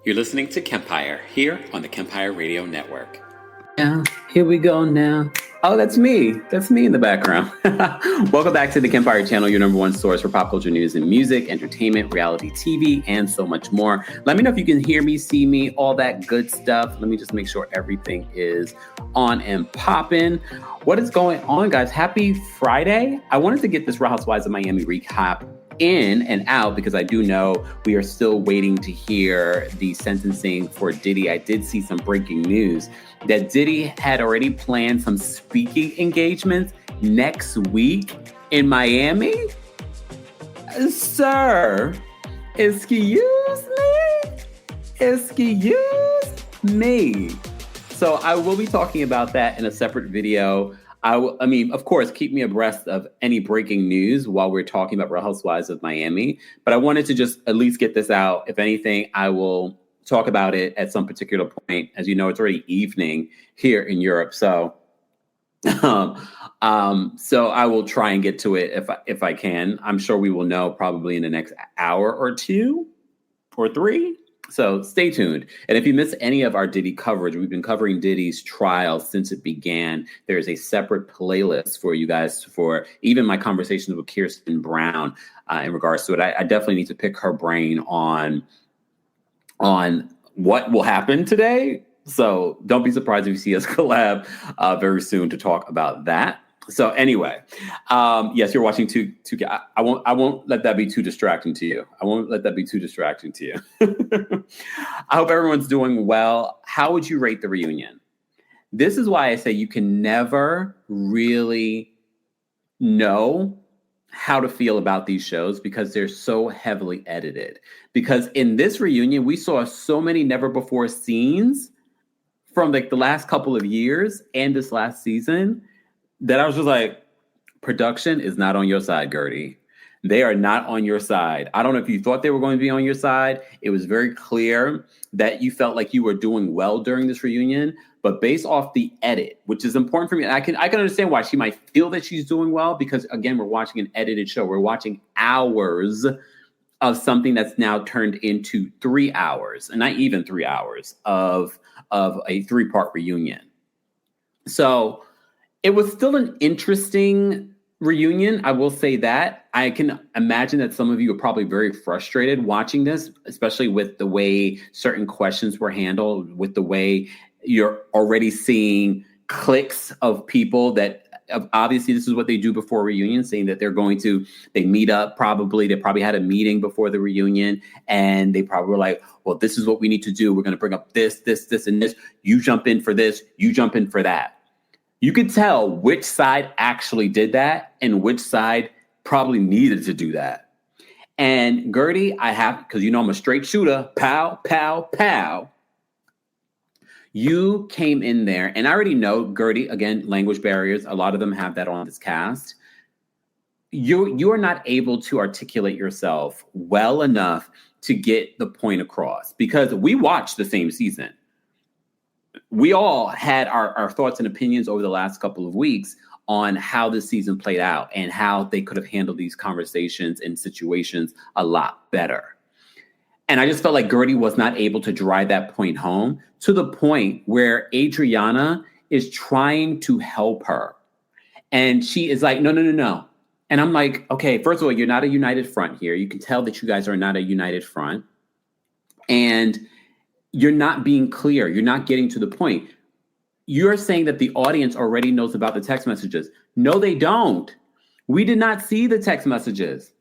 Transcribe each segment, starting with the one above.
You're listening to Kempire here on the Kempire Radio Network. Yeah, here we go now. Oh, that's me. That's me in the background. Welcome back to the Kempire channel, your number one source for pop culture news and music, entertainment, reality TV, and so much more. Let me know if you can hear me, see me, all that good stuff. Let me just make sure everything is on and popping. What is going on, guys? Happy Friday. I wanted to get this Real Housewives of Miami recap in and out because I do know we are still waiting to hear the sentencing for Diddy. I did see some breaking news that Diddy had already planned some speaking engagements next week in Miami. Sir, excuse me. So I will be talking about that in a separate video. I mean, of course, keep me abreast of any breaking news while we're talking about Real Housewives of Miami. But I wanted to just at least get this out. If anything, I will talk about it at some particular point. As you know, it's already evening here in Europe. So so I will try and get to it if I can. I'm sure we will know probably in the next hour or two or three. So stay tuned. And if you miss any of our Diddy coverage, we've been covering Diddy's trial since it began. There is a separate playlist for you guys for even my conversations with Kirsten Brown in regards to it. I definitely need to pick her brain on what will happen today. So don't be surprised if you see us collab very soon to talk about that. So anyway, yes, you're watching two. I won't let that be too distracting to you. I hope everyone's doing well. How would you rate the reunion? This is why I say you can never really know how to feel about these shows because they're so heavily edited. Because in this reunion, we saw so many never before scenes from like the last couple of years and this last season that I was just like, production is not on your side, Guerdy. They are not on your side. I don't know if you thought they were going to be on your side. It was very clear that you felt like you were doing well during this reunion, but based off the edit, which is important for me, and I can understand why she might feel that she's doing well because, again, we're watching an edited show. We're watching hours of something that's now turned into 3 hours, and not even 3 hours of a 3-part reunion. So it was still an interesting reunion. I will say that. I can imagine that some of you are probably very frustrated watching this, especially with the way certain questions were handled, with the way you're already seeing cliques of people that obviously this is what they do before reunion, saying that they meet up probably. They probably had a meeting before the reunion and they probably were like, well, this is what we need to do. We're going to bring up this, and this. You jump in for this. You jump in for that. You could tell which side actually did that and which side probably needed to do that. And Guerdy, because you know I'm a straight shooter, pow, pow, pow. You came in there, and I already know, Guerdy, again, language barriers, a lot of them have that on this cast. You are not able to articulate yourself well enough to get the point across because we watched the same season. We all had our thoughts and opinions over the last couple of weeks on how this season played out and how they could have handled these conversations and situations a lot better. And I just felt like Guerdy was not able to drive that point home to the point where Adriana is trying to help her. And she is like, no. And I'm like, okay, first of all, you're not a united front here. You can tell that you guys are not a united front. And you're not being clear. You're not getting to the point. You're saying that the audience already knows about the text messages. No, they don't. We did not see the text messages.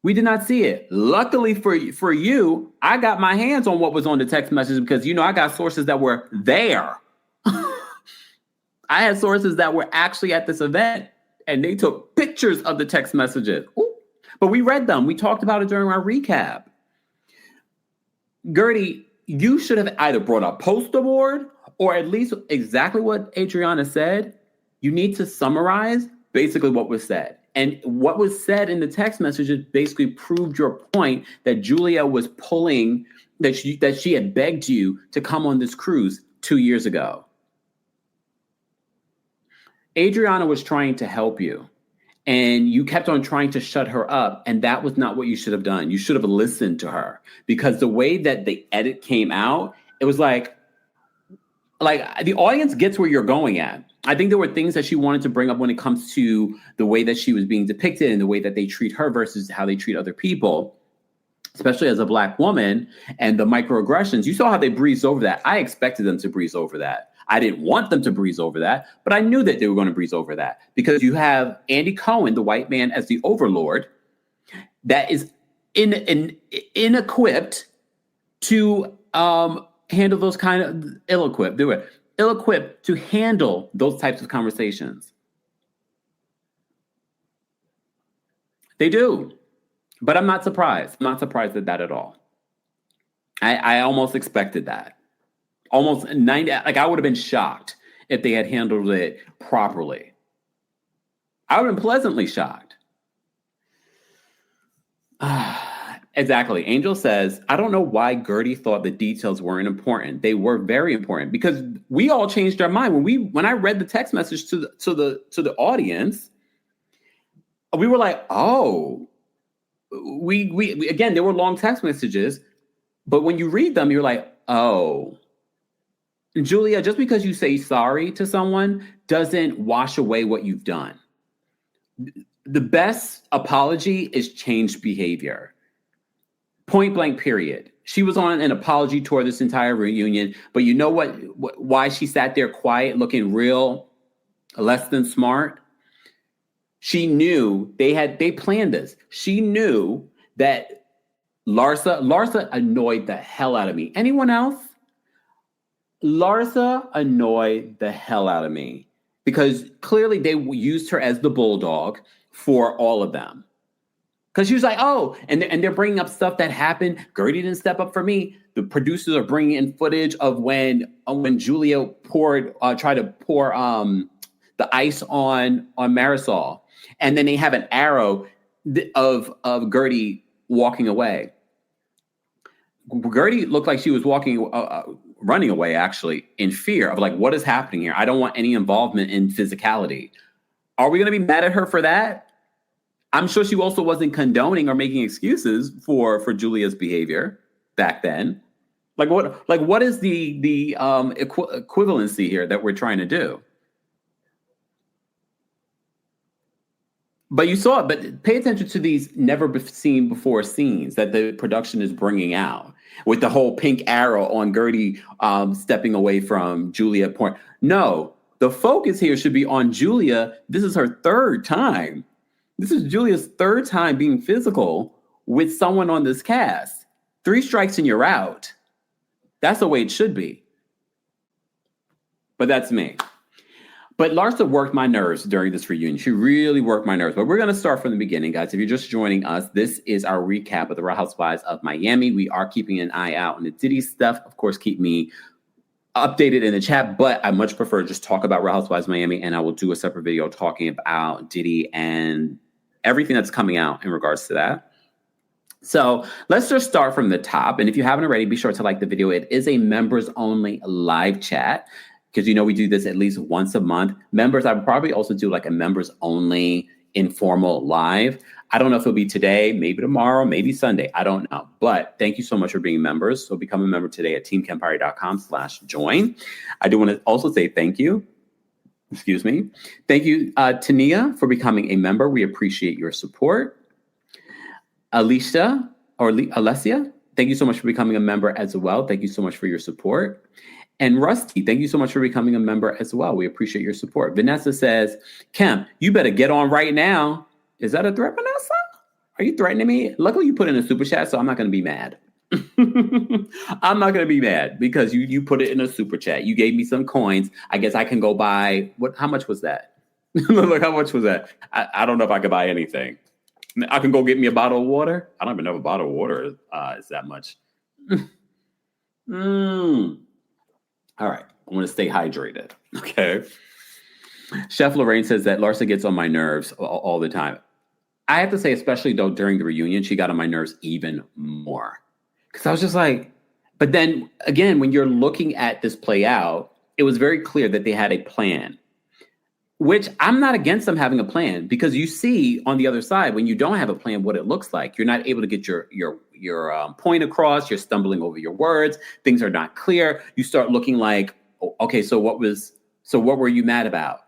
We did not see it. Luckily for you, I got my hands on what was on the text messages because, you know, I got sources that were there. I had sources that were actually at this event and they took pictures of the text messages. Ooh. But we read them. We talked about it during our recap. Guerdy, you should have either brought a poster board or at least exactly what Adriana said. You need to summarize basically what was said. And what was said in the text messages basically proved your point that Julia was pulling, that she had begged you to come on this cruise 2 years ago. Adriana was trying to help you. And you kept on trying to shut her up. And that was not what you should have done. You should have listened to her, because the way that the edit came out, it was like the audience gets where you're going at. I think there were things that she wanted to bring up when it comes to the way that she was being depicted and the way that they treat her versus how they treat other people, especially as a Black woman, and the microaggressions. You saw how they breezed over that. I expected them to breeze over that. I didn't want them to breeze over that, but I knew that they were going to breeze over that, because you have Andy Cohen, the white man, as the overlord that is ill-equipped to handle those kind of ill-equipped to handle those types of conversations. They do. But I'm not surprised. I'm not surprised at that at all. I almost expected that. Almost 90, like I would have been shocked if they had handled it properly. I would have been pleasantly shocked. Exactly. Angel says, I don't know why Guerdy thought the details weren't important. They were very important, because we all changed our mind when I read the text message to the audience. We were like, oh, we again, there were long text messages, but when you read them, you're like, oh, Julia, just because you say sorry to someone doesn't wash away what you've done. The best apology is changed behavior. Point blank, period. She was on an apology tour this entire reunion, but you know why she sat there quiet, looking real less than smart? She knew they planned this. She knew that Larsa annoyed the hell out of me. Anyone else? Larsa annoyed the hell out of me, because clearly they used her as the bulldog for all of them. Because she was like, oh, and they're bringing up stuff that happened. Guerdy didn't step up for me. The producers are bringing in footage of when Julia tried to pour the ice on Marisol, and then they have an arrow of Guerdy walking away. Guerdy looked like she was running away, actually, in fear of like, what is happening here? I don't want any involvement in physicality. Are we going to be mad at her for that? I'm sure she also wasn't condoning or making excuses for Julia's behavior back then. What is the equivalency here that we're trying to do? But you saw it. But pay attention to these never seen before scenes that the production is bringing out, with the whole pink arrow on Guerdy stepping away from Julia. No, the focus here should be on Julia. This is her third time. This is Julia's third time being physical with someone on this cast. 3 strikes and you're out. That's the way it should be. But that's me. But Larsa worked my nerves during this reunion. She really worked my nerves. But we're going to start from the beginning, guys. If you're just joining us, this is our recap of the Real Housewives of Miami. We are keeping an eye out on the Diddy stuff. Of course, keep me updated in the chat, but I much prefer just talk about Real Housewives of Miami, and I will do a separate video talking about Diddy and everything that's coming out in regards to that. So let's just start from the top. And if you haven't already, be sure to like the video. It is a members only live chat, because we do this at least once a month. Members, I would probably also do like a members only informal live. I don't know if it'll be today, maybe tomorrow, maybe Sunday. I don't know. But thank you so much for being members. So become a member today at TheKempire.com/join. I do want to also say thank you. Excuse me. Thank you, Tania, for becoming a member. We appreciate your support. Alexia, thank you so much for becoming a member as well. Thank you so much for your support. And Rusty, thank you so much for becoming a member as well. We appreciate your support. Vanessa says, Kemp, you better get on right now. Is that a threat, Vanessa? Are you threatening me? Luckily, you put in a super chat, so I'm not going to be mad. I'm not going to be mad because you put it in a super chat. You gave me some coins. I guess I can go buy how much was that? Look, how much was that? I don't know if I could buy anything. I can go get me a bottle of water. I don't even know if a bottle of water is that much. All right. I want to stay hydrated. Okay. Chef Lorraine says that Larsa gets on my nerves all the time. I have to say, especially though during the reunion, she got on my nerves even more. Because I was just like, but then again, when you're looking at this play out, it was very clear that they had a plan. which I'm not against them having a plan, because you see on the other side, when you don't have a plan, what it looks like. You're not able to get your point across. You're stumbling over your words. Things are not clear. You start looking like, okay, so what were you mad about?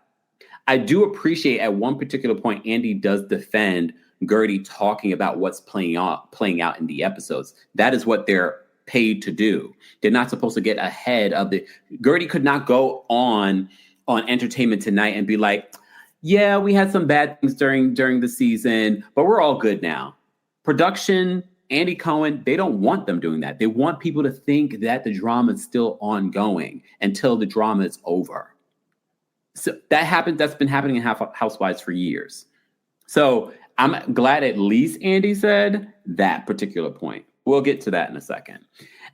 I do appreciate at one particular point, Andy does defend Guerdy talking about what's playing out in the episodes. That is what they're paid to do. They're not supposed to get ahead of the. Guerdy could not go on Entertainment Tonight and be like, yeah, we had some bad things during the season, but we're all good now. Production, Andy Cohen, they don't want them doing that. They want people to think that the drama is still ongoing until the drama is over. So that's been happening in Housewives for years. So I'm glad at least Andy said that particular point. We'll get to that in a second.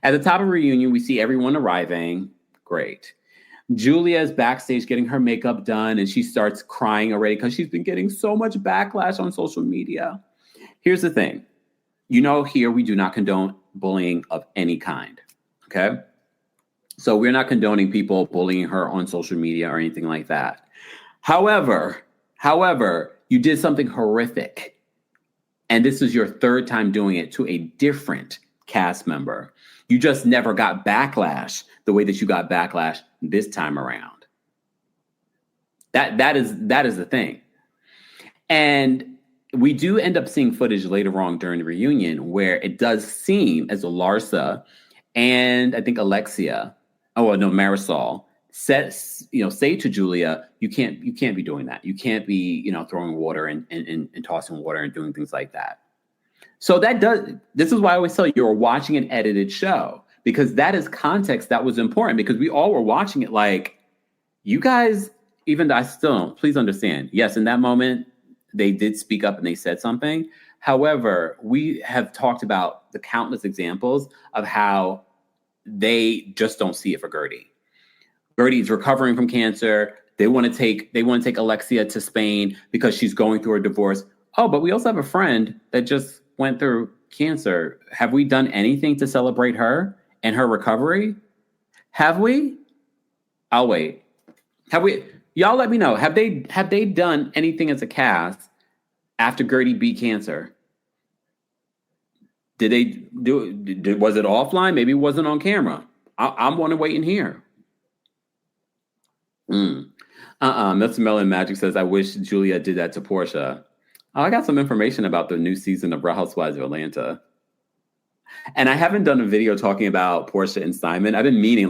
At the top of the reunion, we see everyone arriving. Great. Julia is backstage getting her makeup done, and she starts crying already because she's been getting so much backlash on social media. Here's the thing. Here we do not condone bullying of any kind. Okay? So we're not condoning people bullying her on social media or anything like that. However, you did something horrific. And this is your third time doing it to a different cast member. You just never got backlash the way that you got backlash this time around. That is the thing. And we do end up seeing footage later on during the reunion where it does seem as though Larsa and I think Alexia, Marisol say to Julia, you can't be doing that. You can't be, throwing water and tossing water and doing things like that. So this is why I always tell you, you're watching an edited show, because that is context that was important, because we all were watching it like, you guys, even though I still don't, please understand. Yes, in that moment, they did speak up and they said something. However, we have talked about the countless examples of how they just don't see it for Guerdy. Guerdy's recovering from cancer. They want to take Alexia to Spain because she's going through a divorce. Oh, but we also have a friend that just went through cancer. Have we done anything to celebrate her and her recovery? Have we? I'll wait. Have we? Y'all let me know. Have they done anything as a cast after Guerdy beat cancer? Did they do? Was it offline? Maybe it wasn't on camera. I'm want to wait and hear. Mr. Melon Magic says, I wish Julia did that to Portia. Oh, I got some information about the new season of Real Housewives of Atlanta. And I haven't done a video talking about Portia and Simon. I've been meaning,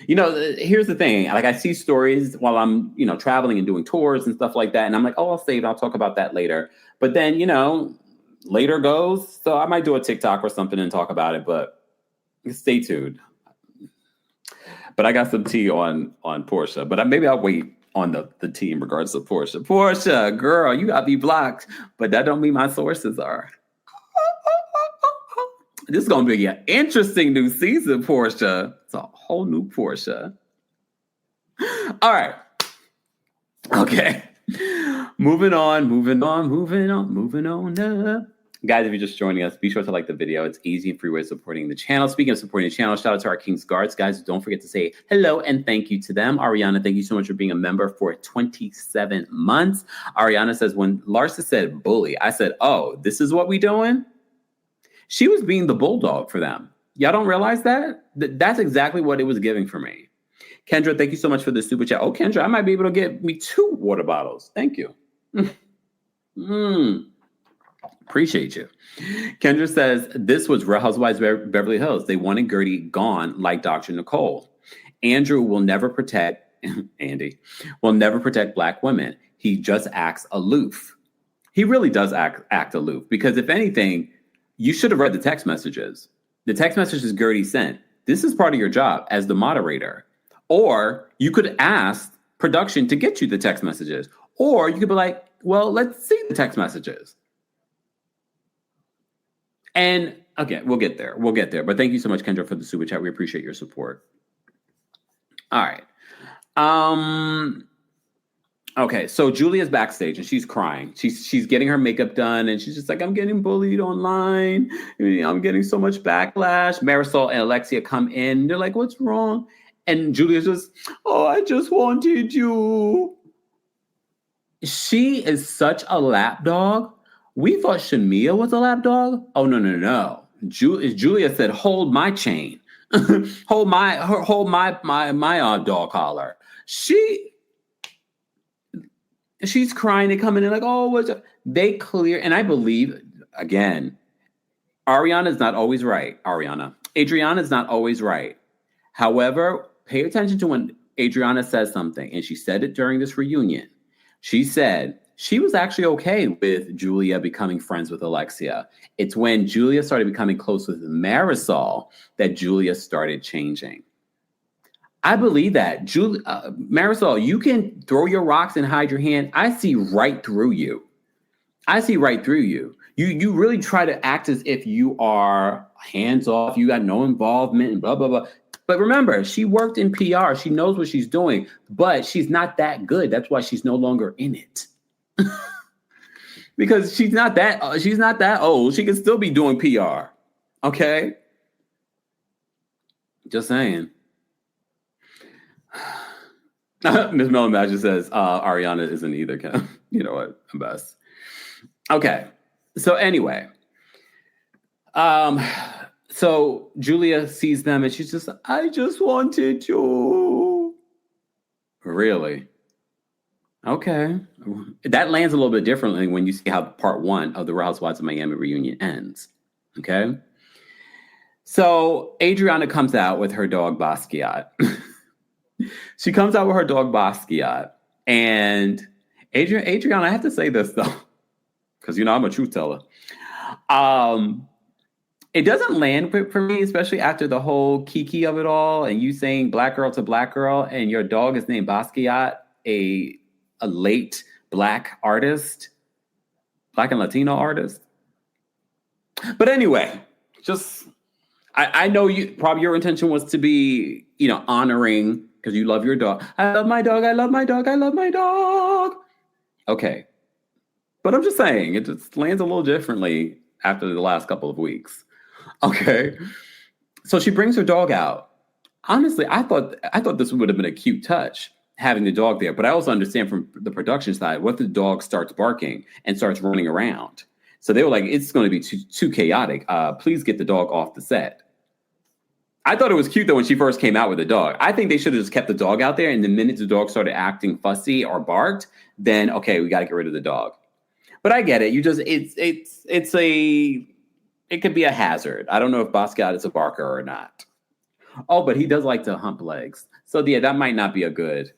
here's the thing. Like, I see stories while I'm, traveling and doing tours and stuff like that. And I'm like, I'll save it. I'll talk about that later. But then, later goes. So I might do a TikTok or something and talk about it, but stay tuned. But I got some tea on Portia, but maybe I'll wait on the tea in regards to Portia. Portia, girl, you got me blocked, but that don't mean my sources are. This is going to be an interesting new season, Portia. It's a whole new Portia. All right. Okay. Moving on up. Guys, if you're just joining us, be sure to like the video. It's easy and free way of supporting the channel. Speaking of supporting the channel, shout out to our King's Guards. Guys, don't forget to say hello and thank you to them. Ariana, thank you so much for being a member for 27 months. Ariana says, when Larsa said bully, I said, oh, this is what we doing? She was being the bulldog for them. Y'all don't realize that? That's exactly what it was giving for me. Kendra, thank you so much for the super chat. Oh, Kendra, I might be able to get me 2 water bottles. Thank you. Appreciate you. Kendra says, this was Real Housewives of Beverly Hills. They wanted Guerdy gone like Dr. Nicole. Andrew will never protect, Andy, will never protect Black women. He just acts aloof. He really does act aloof, because if anything, you should have read the text messages. The text messages Guerdy sent. This is part of your job as the moderator. Or you could ask production to get you the text messages. Or you could be like, well, let's see the text messages. And okay, we'll get there. But thank you so much, Kendra, for the super chat. We appreciate your support. All right. Okay, so Julia's backstage and she's crying. She's getting her makeup done and she's just like, I'm getting bullied online. I'm getting so much backlash. Marisol and Alexia come in. They're like, what's wrong? And Julia's just, oh, I just wanted you. She is such a lapdog. We thought Shamia was a lapdog. Oh no. Julia said, "Hold my chain, hold my dog collar." She's crying. They coming in like, "Oh, what's up?" They clear, and I believe again, Adriana's not always right. Adriana's not always right. However, pay attention to when Adriana says something, and she said it during this reunion. She said she was actually okay with Julia becoming friends with Alexia. It's when Julia started becoming close with Marisol that Julia started changing. I believe that. Marisol, you can throw your rocks and hide your hand. I see right through you. You really try to act as if you are hands off. You got no involvement and blah, blah, blah. But remember, she worked in PR. She knows what she's doing, but she's not that good. That's why she's no longer in it. Because she's not that old. She can still be doing PR. Okay? Just saying. Miss Mellon Magic says Ariana isn't either. You know what? I'm best. Okay. So anyway. So Julia sees them and she's just, I just wanted you. Really? Okay. That lands a little bit differently when you see how part 1 of the Real Housewives of Miami reunion ends. Okay. So Adriana comes out with her dog Basquiat. She comes out with her dog Basquiat. And Adriana, I have to say this though, because I'm a truth teller. It doesn't land for me, especially after the whole Kiki of it all, and you saying black girl to black girl, and your dog is named Basquiat, a late black artist, black and Latino artist. But anyway, just I know your intention was to be, honoring because you love your dog. I love my dog. I love my dog. I love my dog. Okay, but I'm just saying it just lands a little differently after the last couple of weeks. Okay. So she brings her dog out. Honestly, I thought this would have been a cute touch, having the dog there. But I also understand from the production side, what if the dog starts barking and starts running around? So they were like, it's going to be too chaotic. Please get the dog off the set. I thought it was cute, though, when she first came out with the dog. I think they should have just kept the dog out there. And the minute the dog started acting fussy or barked, then, okay, we got to get rid of the dog. But I get it. It could be a hazard. I don't know if Basquiat is a barker or not. Oh, but he does like to hump legs. So yeah, that might not be a good.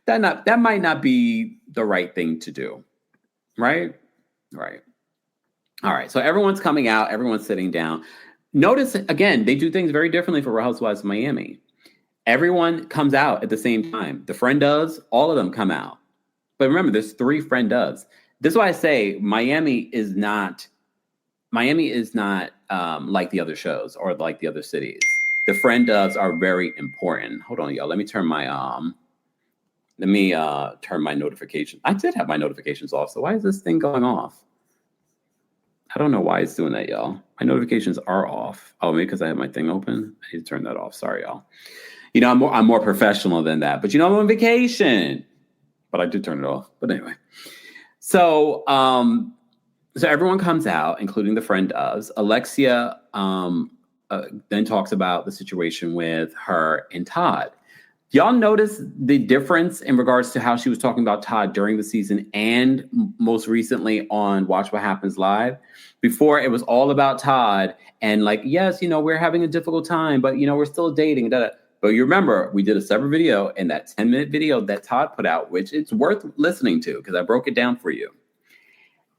that might not be the right thing to do. Right. All right. So everyone's coming out. Everyone's sitting down. Notice again, they do things very differently for Real Housewives of Miami. Everyone comes out at the same time. The friend does. All of them come out. But remember, there's 3 friend does. This is why I say Miami is not like the other shows or like the other cities. The friend doves are very important. Hold on, y'all. Let me turn my notifications. I did have my notifications off. So why is this thing going off? I don't know why it's doing that, y'all. My notifications are off. Oh, maybe because I have my thing open. I need to turn that off. Sorry, y'all. I'm more professional than that. But I'm on vacation. But I did turn it off. But anyway. So everyone comes out, including the friend does. Alexia then talks about the situation with her and Todd. Y'all notice the difference in regards to how she was talking about Todd during the season and most recently on Watch What Happens Live? Before, it was all about Todd and like, yes, we're having a difficult time, but, we're still dating. But you remember, we did a separate video, and that 10-minute video that Todd put out, which it's worth listening to because I broke it down for you.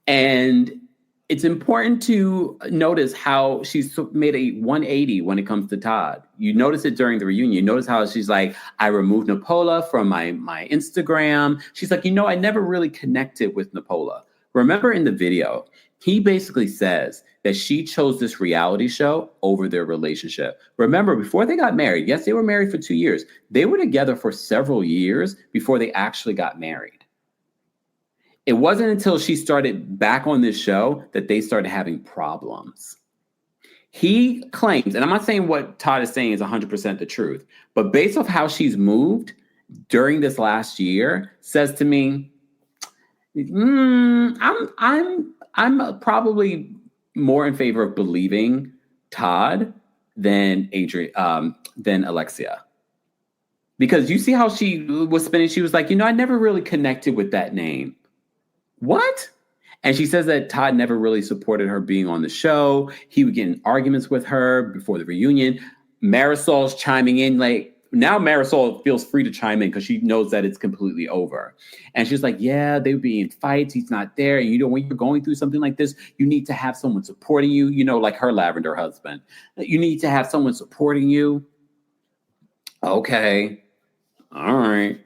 And it's important to notice how she's made a 180 when it comes to Todd. You notice it during the reunion. You notice how she's like, I removed Napola from my Instagram. She's like, I never really connected with Napola. Remember in the video, he basically says that she chose this reality show over their relationship. Remember, before they got married, yes, they were married for 2 years. They were together for several years before they actually got married. It wasn't until she started back on this show that they started having problems. He claims, and I'm not saying what Todd is saying is 100% the truth, but based off how she's moved during this last year, says to me, I'm probably more in favor of believing Todd than than Alexia. Because you see how she was spinning. She was like, I never really connected with that name. What? And she says that Todd never really supported her being on the show. He would get in arguments with her before the reunion. Marisol's chiming in like, now Marisol feels free to chime in because she knows that it's completely over. And she's like, yeah, they would be in fights. He's not there. And when you're going through something like this, you need to have someone supporting you, like her lavender husband. You need to have someone supporting you. Okay. All right.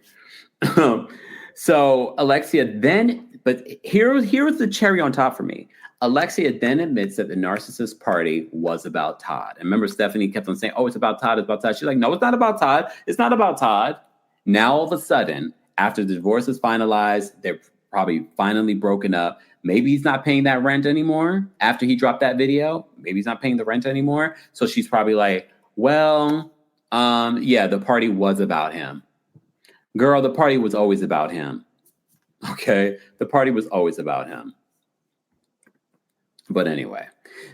So Alexia then, but here was the cherry on top for me. Alexia then admits that the narcissist party was about Todd. And remember, Stephanie kept on saying, oh, it's about Todd, it's about Todd. She's like, no, it's not about Todd. It's not about Todd. Now, all of a sudden, after the divorce is finalized, they're probably finally broken up. Maybe he's not paying that rent anymore after he dropped that video. Maybe he's not paying the rent anymore. So she's probably like, well, yeah, the party was about him. Girl, the party was always about him. Okay? The party was always about him. But anyway,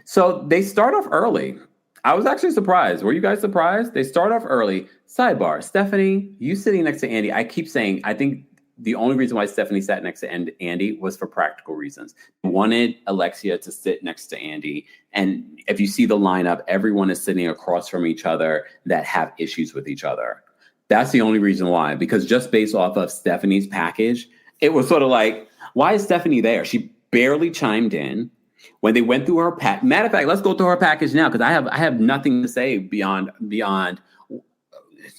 so they start off early. I was actually surprised. Were you guys surprised? They start off early. Sidebar, Stephanie, you sitting next to Andy. I keep saying, I think the only reason why Stephanie sat next to Andy was for practical reasons. They wanted Alexia to sit next to Andy. And if you see the lineup, everyone is sitting across from each other that have issues with each other. That's the only reason why, because just based off of Stephanie's package, it was sort of like, why is Stephanie there? She barely chimed in. When they went through her matter of fact, let's go through her package now, because I have nothing to say beyond.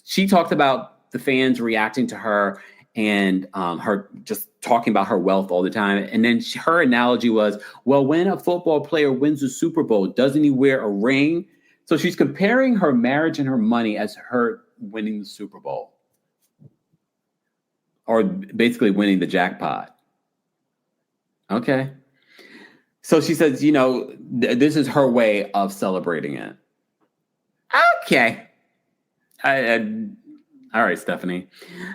She talked about the fans reacting to her and her just talking about her wealth all the time. And then her analogy was, well, when a football player wins the Super Bowl, doesn't he wear a ring? So she's comparing her marriage and her money as her winning the Super Bowl, or basically winning the jackpot. Okay. So she says, this is her way of celebrating it. Okay. All right, Stephanie.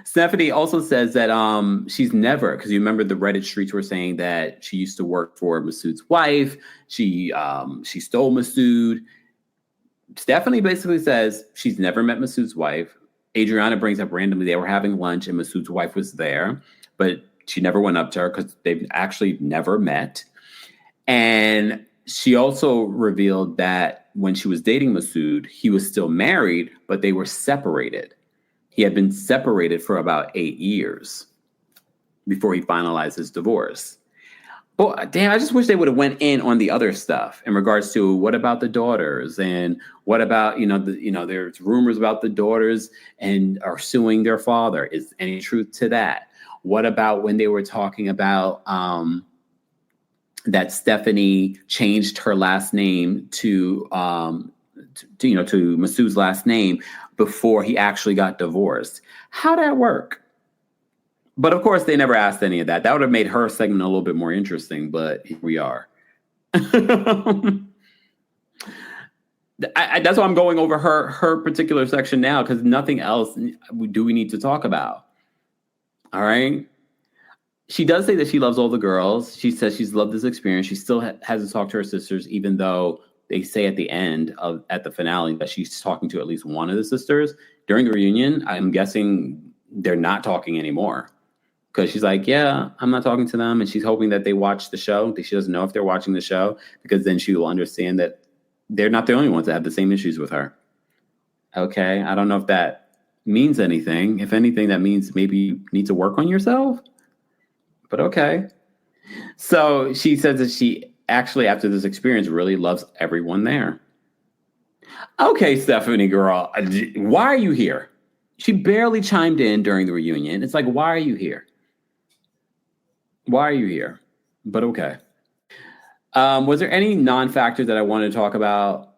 Stephanie also says that she's never, because you remember the Reddit streets were saying that she used to work for Masood's wife. She stole Masood. Stephanie basically says she's never met Masood's wife. Adriana brings up randomly they were having lunch and Masood's wife was there, but she never went up to her because they've actually never met. And she also revealed that when she was dating Masood, he was still married, but they were separated. He had been separated for about 8 years before he finalized his divorce. But damn, I just wish they would have went in on the other stuff in regards to what about the daughters and what about, there's rumors about the daughters and are suing their father. Is any truth to that? What about when they were talking about that Stephanie changed her last name to Masood's last name before he actually got divorced? How'd that work? But of course, they never asked any of that. That would have made her segment a little bit more interesting, but here we are. That's why I'm going over her particular section now, because nothing else do we need to talk about. All right. She does say that she loves all the girls. She says she's loved this experience. She still hasn't talked to her sisters, even though they say at the end at the finale that she's talking to at least one of the sisters. During the reunion, I'm guessing they're not talking anymore. Because she's like, yeah, I'm not talking to them. And she's hoping that they watch the show. She doesn't know if they're watching the show, because then she will understand that they're not the only ones that have the same issues with her. Okay, I don't know if that means anything. If anything, that means maybe you need to work on yourself. But okay. So she says that she actually, after this experience, really loves everyone there. Okay, Stephanie, girl, why are you here? She barely chimed in during the reunion. It's like, why are you here? Why are you here? But okay. Was there any non-factor that I wanted to talk about?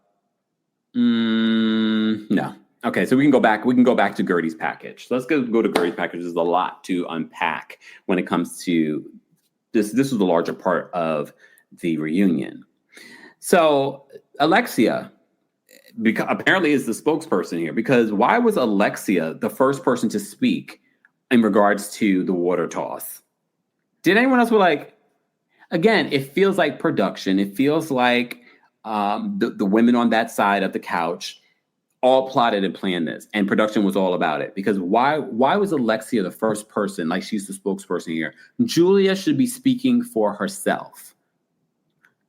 No. Okay, so we can go back. We can go back to Guerdy's package. So let's go to Guerdy's package. There's a lot to unpack when it comes to this. This was the larger part of the reunion. So Alexia apparently is the spokesperson here, because why was Alexia the first person to speak in regards to the water toss? Did anyone else feel like, again, it feels like production. It feels like the women on that side of the couch all plotted and planned this, and production was all about it. Because why was Alexia the first person, like she's the spokesperson here? Julia should be speaking for herself.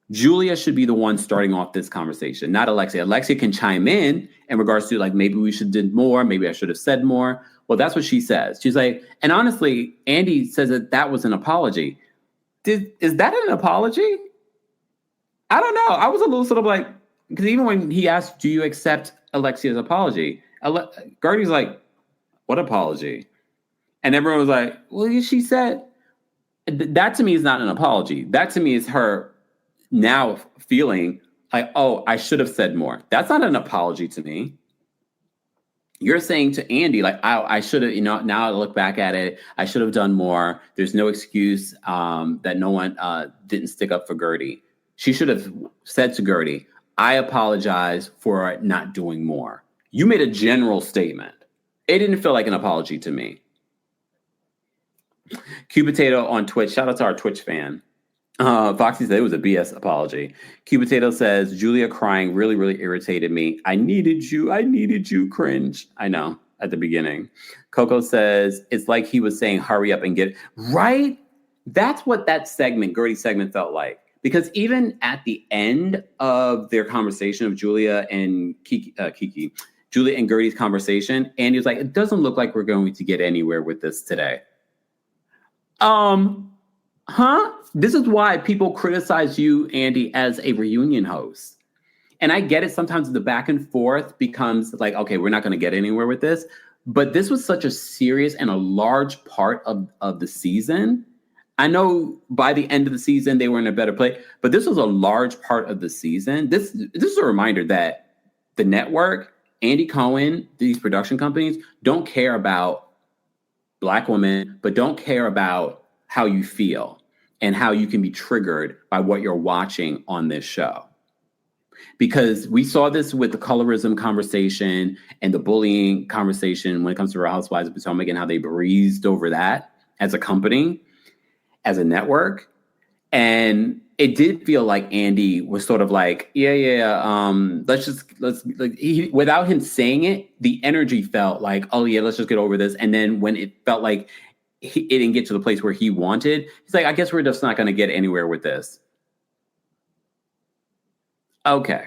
Julia should be the one starting off this conversation, not Alexia. Alexia can chime in regards to like, maybe we should did more, maybe I should have said more. Well, that's what she says. She's like, and honestly, Andy says that was an apology. Is that an apology? I don't know. I was a little sort of like, because even when he asked, do you accept Alexia's apology? Guerdy's like, what apology? And everyone was like, well, she said, that to me is not an apology. That to me is her now feeling like, oh, I should have said more. That's not an apology to me. You're saying to Andy, like, I should have, now I look back at it, I should have done more. There's no excuse that no one didn't stick up for Guerdy. She should have said to Guerdy, I apologize for not doing more. You made a general statement. It didn't feel like an apology to me. Q Potato on Twitch. Shout out to our Twitch fan. Foxy said it was a BS apology. Q Potato says, Julia crying really, really irritated me. I needed you, cringe. I know, at the beginning. Coco says, it's like he was saying, hurry up and get it. Right? That's what that segment, Guerdy segment, felt like. Because even at the end of their conversation of Julia and Julia and Guerdy's conversation, Andy was like, it doesn't look like we're going to get anywhere with this today. This is why people criticize you, Andy, as a reunion host. And I get it. Sometimes the back and forth becomes like, okay, we're not going to get anywhere with this. But this was such a serious and a large part of the season. I know by the end of the season, they were in a better place. But this was a large part of the season. This is a reminder that the network, Andy Cohen, these production companies don't care about Black women, but don't care about how you feel and how you can be triggered by what you're watching on this show. Because we saw this with the colorism conversation and the bullying conversation when it comes to Real Housewives of Miami and how they breezed over that as a company, as a network. And it did feel like Andy was sort of like, without him saying it, the energy felt like, oh yeah, let's just get over this. And then when it felt like it didn't get to the place where he wanted, he's like, I guess we're just not going to get anywhere with this. Okay.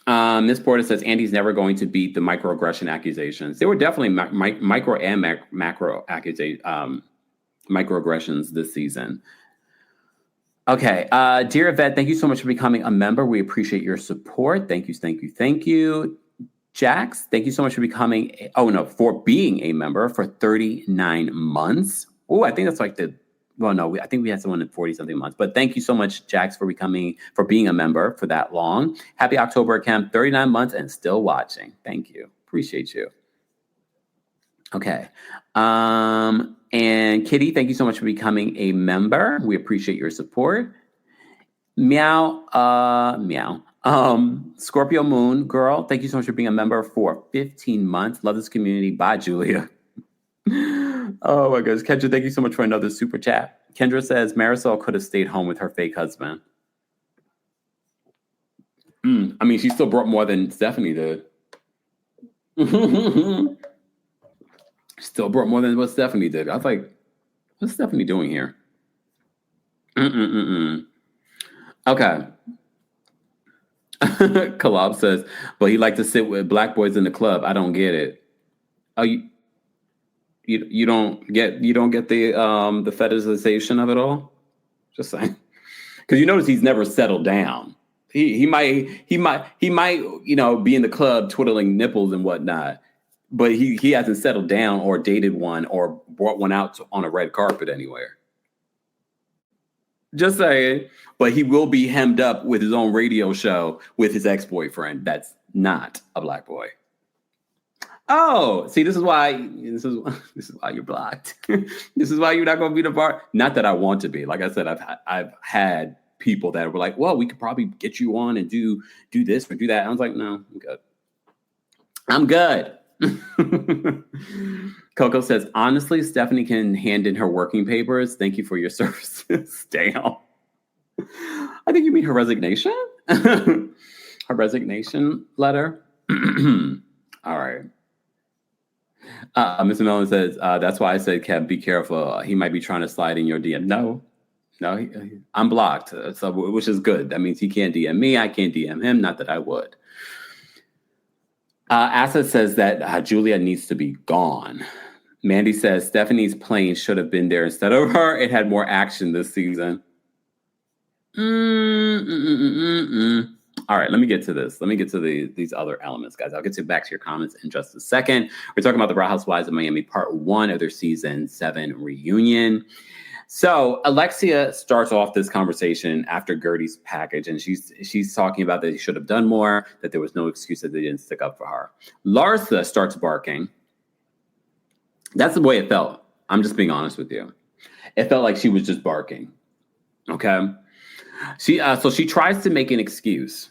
Miss Porter says Andy's never going to beat the microaggression accusations. There were definitely micro and macro microaggressions this season. Okay. Dear Yvette, thank you so much for becoming a member. We appreciate your support. Thank you. Jax, thank you so much for for being a member for 39 months. Oh, I think that's like I think we had someone in 40 something months, but thank you so much, Jax, for being a member for that long. Happy October, Kemp, 39 months and still watching. Thank you. Appreciate you. Okay. And Kitty, thank you so much for becoming a member. We appreciate your support. Meow. Scorpio Moon Girl, thank you so much for being a member for 15 months. Love this community. Bye, Julia. Oh my gosh. Kendra, thank you so much for another super chat. Kendra says Marisol could have stayed home with her fake husband. I mean, she still brought more than Stephanie did. Still brought more than what Stephanie did. I was like, what's Stephanie doing here? Okay. Kalab says, but he liked to sit with Black boys in the club. I don't get it. Oh, you don't get the fetishization of it all? Just saying. Because you notice he's never settled down. He might be in the club twiddling nipples and whatnot, but he hasn't settled down or dated one or brought one out on a red carpet anywhere. Just saying. But he will be hemmed up with his own radio show with his ex-boyfriend that's not a Black boy. Oh, see, this is why you're blocked. This is why you're not going to be the bar. Not that I want to be. Like I said, I've had people that were like, well, we could probably get you on and do this or do that. I was like, no, I'm good. Coco says, honestly, Stephanie can hand in her working papers. Thank you for your services. Damn. I think you mean her resignation? Her resignation letter? All right. Mr. Mellon says, that's why I said, Kev, be careful. He might be trying to slide in your DM. No, I'm blocked, so which is good. That means he can't DM me. I can't DM him. Not that I would. Asa says that Julia needs to be gone. Mandy says Stephanie's plane should have been there instead of her. It had more action this season. All right, let me get to this. Let me get to these other elements, guys. I'll get back to your comments in just a second. We're talking about the Real Housewives of Miami, part 1 of their season 7 reunion. So Alexia starts off this conversation after Guerdy's package, and she's talking about that he should have done more, that there was no excuse that they didn't stick up for her. Larsa starts barking. That's the way it felt. I'm just being honest with you. It felt like she was just barking. Okay. So she tries to make an excuse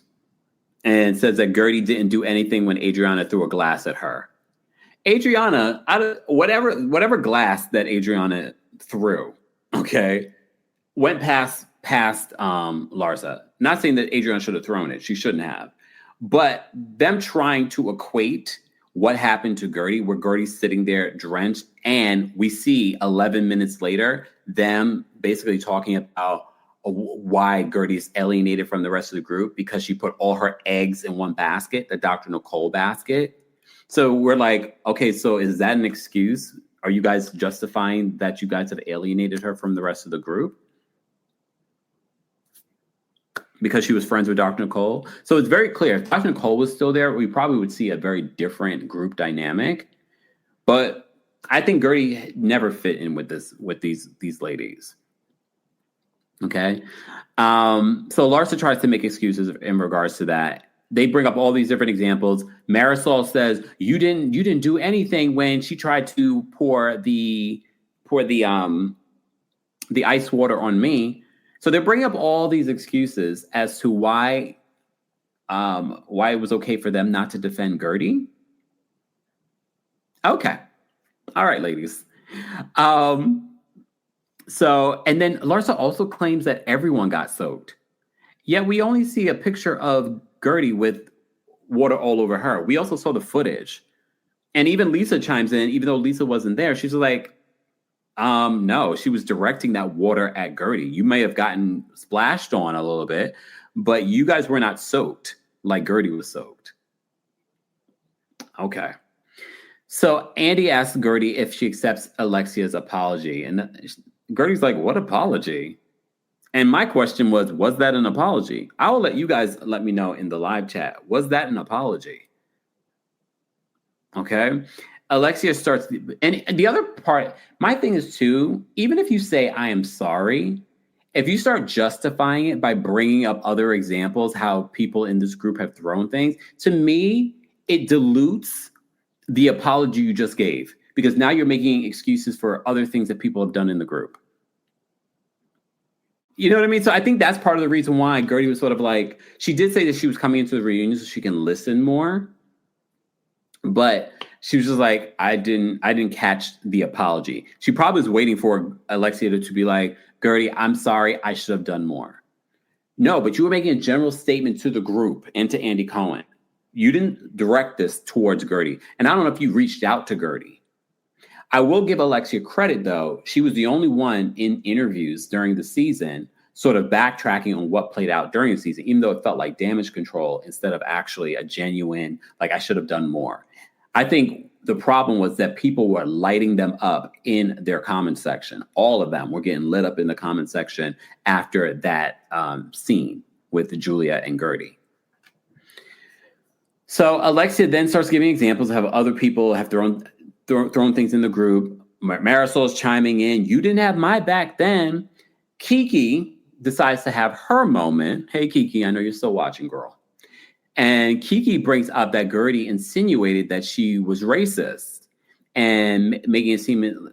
and says that Guerdy didn't do anything when Adriana threw a glass at her. Adriana, whatever glass that Adriana threw, okay, went past Larsa. Not saying that Adriana should have thrown it. She shouldn't have. But them trying to equate what happened to Guerdy, where Guerdy's sitting there drenched, and we see 11 minutes later them basically talking about why Guerdy's alienated from the rest of the group because she put all her eggs in one basket, the Dr. Nicole basket. So we're like, okay, so is that an excuse? Are you guys justifying that you guys have alienated her from the rest of the group? Because she was friends with Dr. Nicole? So it's very clear. If Dr. Nicole was still there, we probably would see a very different group dynamic. But I think Guerdy never fit in with these ladies. Okay. So Larsa tries to make excuses in regards to that. They bring up all these different examples. Marisol says, you didn't do anything when she tried to pour the ice water on me. So they bring up all these excuses as to why it was okay for them not to defend Guerdy. Okay. All right, ladies. So, and then Larsa also claims that everyone got soaked. Yet we only see a picture of Guerdy with water all over her. We also saw the footage. And even Lisa chimes in, even though Lisa wasn't there. She's like, no, she was directing that water at Guerdy. You may have gotten splashed on a little bit, but you guys were not soaked like Guerdy was soaked. Okay. So Andy asks Guerdy if she accepts Alexia's apology. And Guerdy's like, what apology? And my question was that an apology? I will let you guys let me know in the live chat. Was that an apology? Okay. Alexia starts, and the other part, my thing is too, even if you say, I am sorry, if you start justifying it by bringing up other examples, how people in this group have thrown things, to me, it dilutes the apology you just gave, because now you're making excuses for other things that people have done in the group. You know what I mean? So I think that's part of the reason why Guerdy was sort of like, she did say that she was coming into the reunion so she can listen more. But she was just like, I didn't catch the apology. She probably was waiting for Alexia to be like, Guerdy, I'm sorry, I should have done more. No, but you were making a general statement to the group and to Andy Cohen. You didn't direct this towards Guerdy. And I don't know if you reached out to Guerdy. I will give Alexia credit, though. She was the only one in interviews during the season sort of backtracking on what played out during the season, even though it felt like damage control instead of actually a genuine, like, I should have done more. I think the problem was that people were lighting them up in their comment section. All of them were getting lit up in the comment section after that scene with Julia and Guerdy. So Alexia then starts giving examples of how other people have thrown things in the group. Marisol's chiming in. You didn't have my back then. Kiki decides to have her moment. Hey, Kiki, I know you're still watching, girl. And Kiki brings up that Guerdy insinuated that she was racist and making it seem,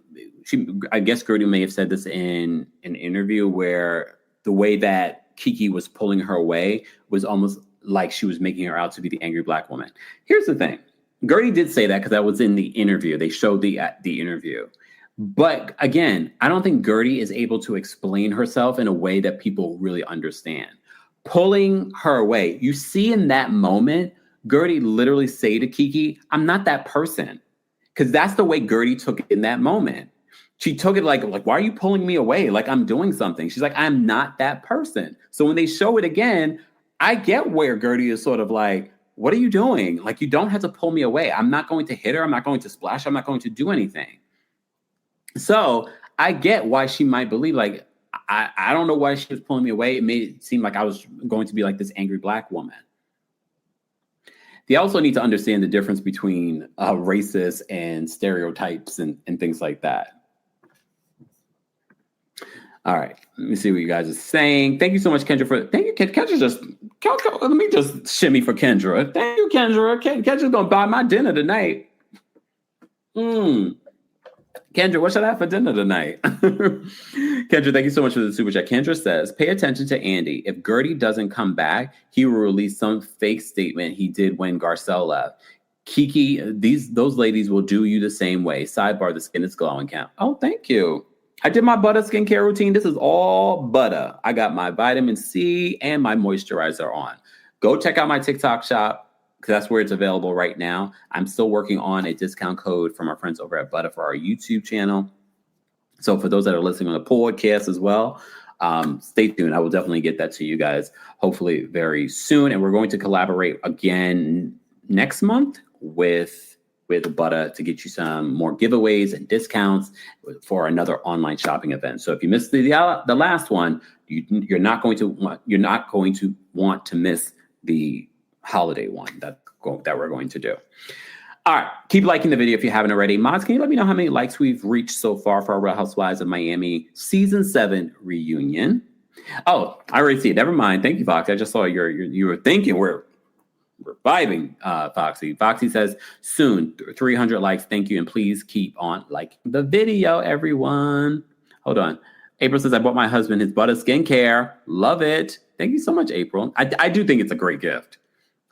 I guess Guerdy may have said this in an interview where the way that Kiki was pulling her away was almost like she was making her out to be the angry black woman. Here's the thing. Guerdy did say that because that was in the interview. They showed the interview. But again, I don't think Guerdy is able to explain herself in a way that people really understand. Pulling her away. You see in that moment, Guerdy literally say to Kiki, I'm not that person. Because that's the way Guerdy took it in that moment. She took it like, why are you pulling me away? Like I'm doing something. She's like, I'm not that person. So when they show it again, I get where Guerdy is sort of like, what are you doing? Like, you don't have to pull me away. I'm not going to hit her. I'm not going to splash. I'm not going to do anything. So I get why she might believe, like, I don't know why she was pulling me away. It made it seem like I was going to be like this angry Black woman. They also need to understand the difference between racist and stereotypes and things like that. All right, let me see what you guys are saying. Thank you so much, Kendra, thank you, Kendra. Let me just shimmy for Kendra. Thank you, Kendra. Kendra's gonna buy my dinner tonight. Kendra, what should I have for dinner tonight? Kendra, thank you so much for the super chat. Kendra says, pay attention to Andy. If Guerdy doesn't come back, he will release some fake statement he did when Garcelle left. Kiki, those ladies will do you the same way. Sidebar, the skin is glowing count. Oh, thank you. I did my butter skincare routine. This is all butter. I got my vitamin C and my moisturizer on. Go check out my TikTok shop, because that's where it's available right now. I'm still working on a discount code from our friends over at Butter for our YouTube channel. So for those that are listening on the podcast as well, stay tuned. I will definitely get that to you guys, hopefully very soon. And we're going to collaborate again next month with Butter to get you some more giveaways and discounts for another online shopping event. So if you missed the last one, you're not going to want to miss the holiday one that we're going to do. All right. Keep liking the video if you haven't already. Mods, can you let me know how many likes we've reached so far for our Real Housewives of Miami Season 7 reunion? Oh, I already see it. Never mind. Thank you, Foxy. I just saw you were thinking we're vibing, Foxy. Foxy says, soon, 300 likes. Thank you. And please keep on liking the video, everyone. Hold on. April says, I bought my husband his butter skincare. Love it. Thank you so much, April. I do think it's a great gift.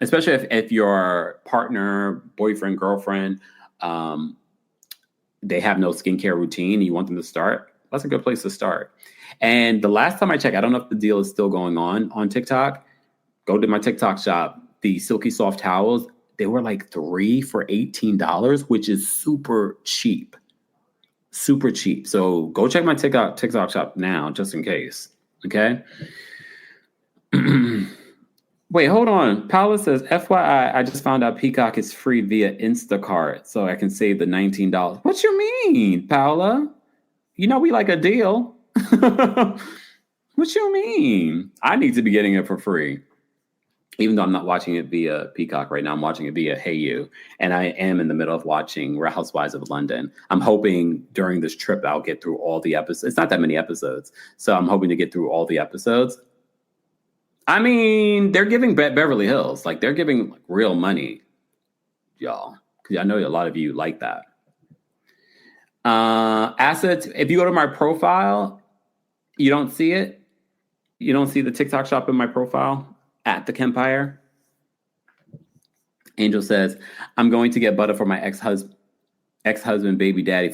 Especially if your partner, boyfriend, girlfriend, they have no skincare routine and you want them to start, that's a good place to start. And the last time I checked, I don't know if the deal is still going on TikTok. Go to my TikTok shop. The Silky Soft towels, they were like 3 for $18, which is super cheap. Super cheap. So go check my TikTok shop now, just in case. Okay? Wait, hold on. Paula says, FYI, I just found out Peacock is free via Instacart, so I can save the $19. What you mean, Paula? You know we like a deal. What you mean? I need to be getting it for free. Even though I'm not watching it via Peacock right now, I'm watching it via HeyYou. And I am in the middle of watching Real Housewives of London. I'm hoping during this trip I'll get through all the episodes. It's not that many episodes, so I'm hoping to get through all the episodes. I mean, they're giving Beverly Hills. Like, they're giving like, real money, y'all. Because I know a lot of you like that. Assets, if you go to my profile, you don't see it. You don't see the TikTok shop in my profile at TheKempire. Angel says, I'm going to get butter for my ex-husband, baby daddy.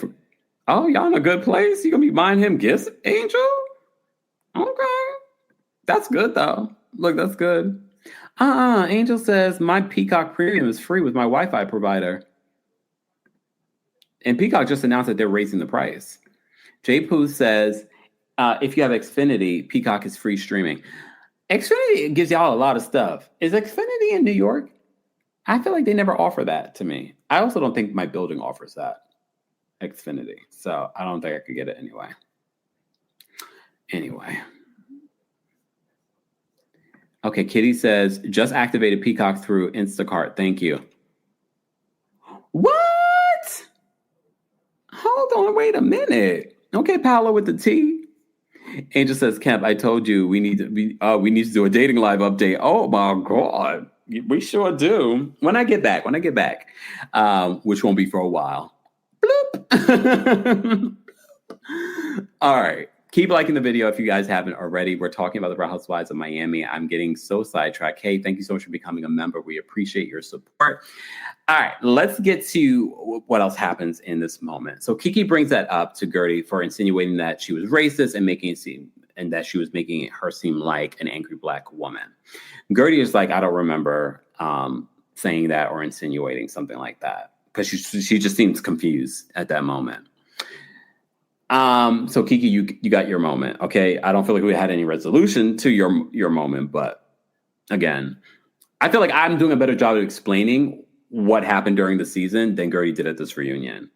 Oh, y'all in a good place? You going to be buying him gifts, Angel? Okay. That's good, though. Look, that's good. Angel says, my Peacock Premium is free with my Wi-Fi provider. And Peacock just announced that they're raising the price. J. Pooh says, if you have Xfinity, Peacock is free streaming. Xfinity gives y'all a lot of stuff. Is Xfinity in New York? I feel like they never offer that to me. I also don't think my building offers that, Xfinity. So I don't think I could get it anyway. Okay, Kitty says, just activated Peacock through Instacart. Thank you. What? Hold on, wait a minute. Okay, Paolo with the T. Angel says, Kemp, I told you we need to do a dating live update. Oh my God. We sure do. When I get back, which won't be for a while. Bloop. All right. Keep liking the video if you guys haven't already. We're talking about the Real Housewives of Miami. I'm getting so sidetracked. Hey, thank you so much for becoming a member. We appreciate your support. All right, let's get to what else happens in this moment. So Kiki brings that up to Guerdy for insinuating that she was racist and making it seem, and that she was making her seem like an angry Black woman. Guerdy is like, I don't remember saying that or insinuating something like that, because she just seems confused at that moment. So Kiki, you got your moment. Okay. I don't feel like we had any resolution to your moment, but again, I feel like I'm doing a better job of explaining what happened during the season than Guerdy did at this reunion.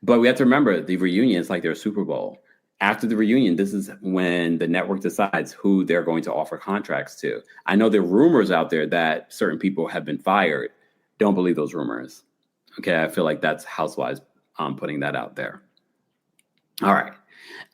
But we have to remember, the reunion is like their Super Bowl. After the reunion, this is when the network decides who they're going to offer contracts to. I know there are rumors out there that certain people have been fired. Don't believe those rumors. Okay. I feel like that's Housewives putting that out there. All right.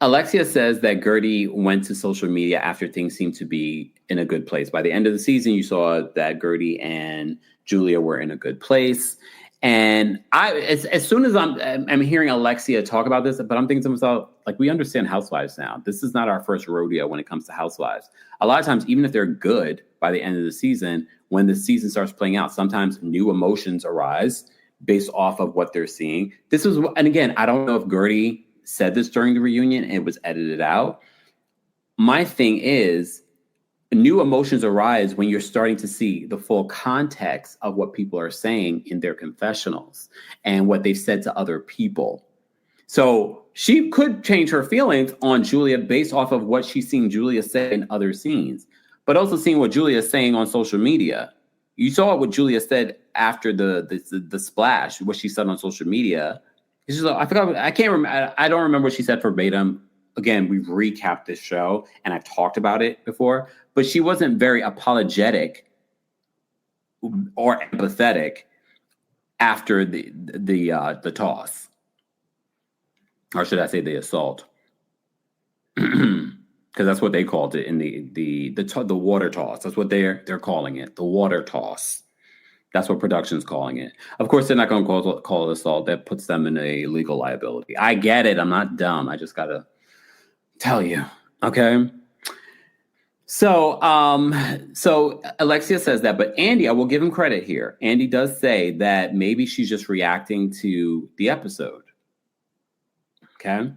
Alexia says that Guerdy went to social media after things seemed to be in a good place. By the end of the season, you saw that Guerdy and Julia were in a good place. And as soon as I'm hearing Alexia talk about this, but I'm thinking to myself, like, we understand Housewives now. This is not our first rodeo when it comes to Housewives. A lot of times, even if they're good by the end of the season, when the season starts playing out, sometimes new emotions arise based off of what they're seeing. And again, I don't know if Guerdy said this during the reunion and it was edited out. My thing is, new emotions arise when you're starting to see the full context of what people are saying in their confessionals and what they've said to other people. So she could change her feelings on Julia based off of what she's seen Julia say in other scenes, but also seeing what Julia is saying on social media. You saw what Julia said after the splash, what she said on social media. It's just, I forgot. I can't remember. I don't remember what she said verbatim. Again, we've recapped this show and I've talked about it before, but she wasn't very apologetic or empathetic after the toss, or should I say the assault? Because that's what they called it in the water toss. That's what they're calling it, the water toss. That's what production's calling it. Of course, they're not going to call it assault. That puts them in a legal liability. I get it. I'm not dumb. I just got to tell you. Okay. So Alexia says that, but Andy, I will give him credit here. Andy does say that maybe she's just reacting to the episode. Okay.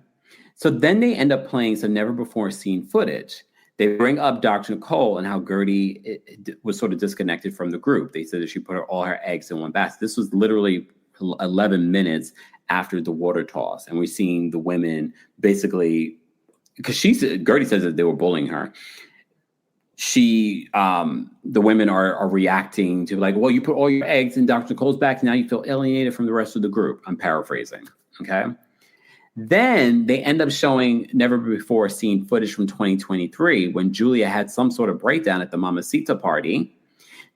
So then they end up playing some never before seen footage. They bring up Dr. Nicole and how Guerdy was sort of disconnected from the group. They said that she put all her eggs in one basket. This was literally 11 minutes after the water toss. And we're seeing the women basically, because Guerdy says that they were bullying her. The women are reacting to like, well, you put all your eggs in Dr. Nicole's basket. Now you feel alienated from the rest of the group. I'm paraphrasing. Okay. Then they end up showing never before seen footage from 2023 when Julia had some sort of breakdown at the Mamacita party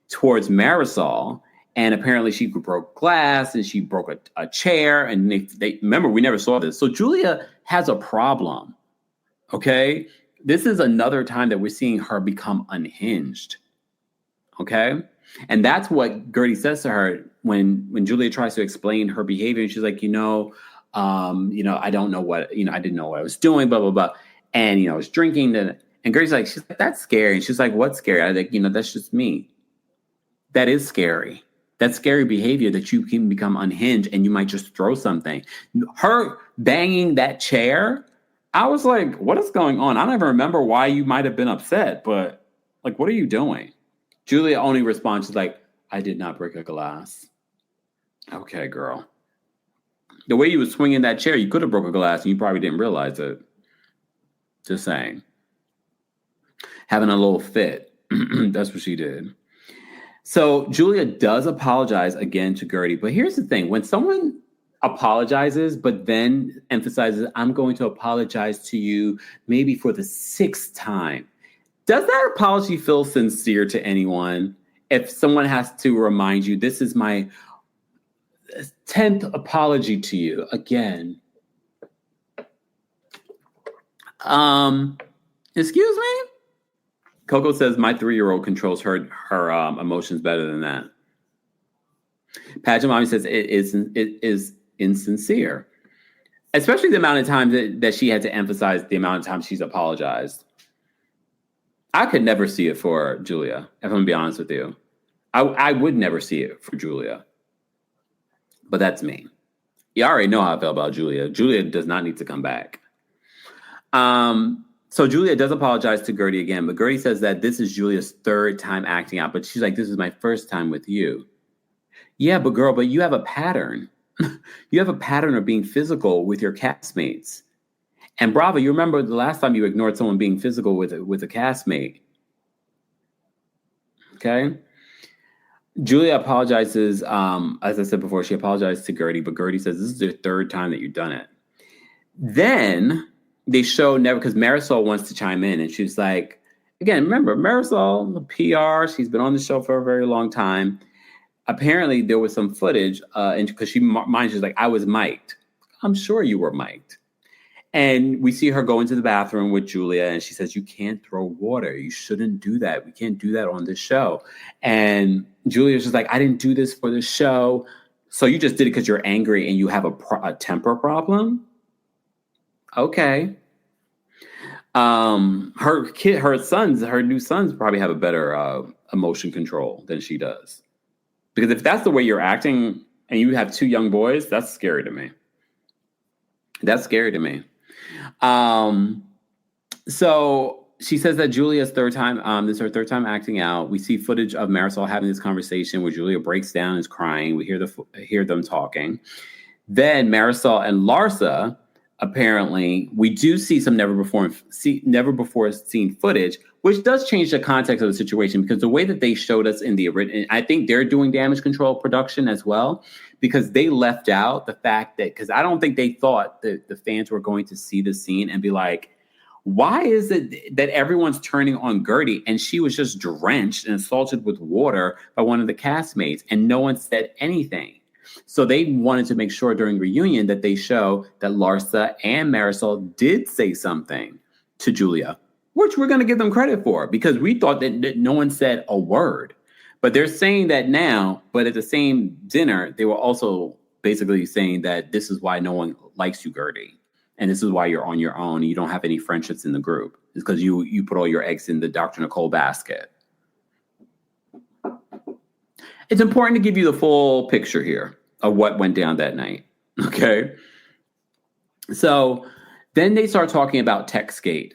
towards Marisol. And apparently she broke glass and she broke a chair. And they remember, we never saw this. So Julia has a problem. Okay. This is another time that we're seeing her become unhinged. Okay. And that's what Guerdy says to her when Julia tries to explain her behavior. And she's like, I don't know what, I didn't know what I was doing, blah, blah, blah. And, I was drinking. And Guerdy's like, she's like, that's scary. And she's like, what's scary? I think, that's just me. That is scary. That's scary behavior, that you can become unhinged and you might just throw something. Her banging that chair, I was like, what is going on? I don't even remember why you might have been upset, but like, what are you doing? Julia only responds, she's like, I did not break a glass. Okay, girl. The way you were swinging that chair, you could have broke a glass and you probably didn't realize it. Just saying. Having a little fit. That's what she did. So Julia does apologize again to Guerdy. But here's the thing. When someone apologizes, but then emphasizes, I'm going to apologize to you maybe for the 6th time, does that apology feel sincere to anyone? If someone has to remind you, this is my 10th apology to you again. Excuse me? Coco says my 3-year-old controls her emotions better than that. Pageant Mommy says it is insincere. Especially the amount of times that she had to emphasize the amount of times she's apologized. I could never see it for Julia, if I'm going to be honest with you. I would never see it for Julia. But that's me. You already know how I feel about Julia. Julia does not need to come back. So Julia does apologize to Guerdy again, but Guerdy says that this is Julia's third time acting out. But she's like, this is my first time with you. Yeah, but girl, but you have a pattern. You have a pattern of being physical with your castmates. And Bravo, you remember the last time you ignored someone being physical with a castmate. Okay? Julia apologizes, as I said before, she apologized to Guerdy, but Guerdy says this is the third time that you've done it. Then they show never, because Marisol wants to chime in, and she's like, again, remember, Marisol, the PR, she's been on the show for a very long time. Apparently, there was some footage, and because she's like, I was mic'd. I'm sure you were mic'd. And we see her go into the bathroom with Julia, and she says, you can't throw water. You shouldn't do that. We can't do that on this show. And Julia's just like, I didn't do this for the show. So you just did it because you're angry and you have a temper problem? Okay. Her new sons probably have a better emotion control than she does. Because if that's the way you're acting and you have two young boys, that's scary to me. That's scary to me. So she says that Julia's third time, this is her third time acting out. We see footage of Marisol having this conversation where Julia breaks down and is crying. We hear them talking. Then Marisol and Larsa, apparently, we do see some never before seen footage, which does change the context of the situation, because the way that they showed us in the original, I think they're doing damage control production as well, because they left out the fact that, because I don't think they thought that the fans were going to see the scene and be like, why is it that everyone's turning on Guerdy and she was just drenched and assaulted with water by one of the castmates and no one said anything? So they wanted to make sure during reunion that they show that Larsa and Marisol did say something to Julia, which we're going to give them credit for, because we thought that no one said a word. But they're saying that now, but at the same dinner, they were also basically saying that this is why no one likes you, Guerdy. And this is why you're on your own. You don't have any friendships in the group. It's because you put all your eggs in the Dr. Nicole basket. It's important to give you the full picture here of what went down that night. Okay? So then they start talking about Textgate.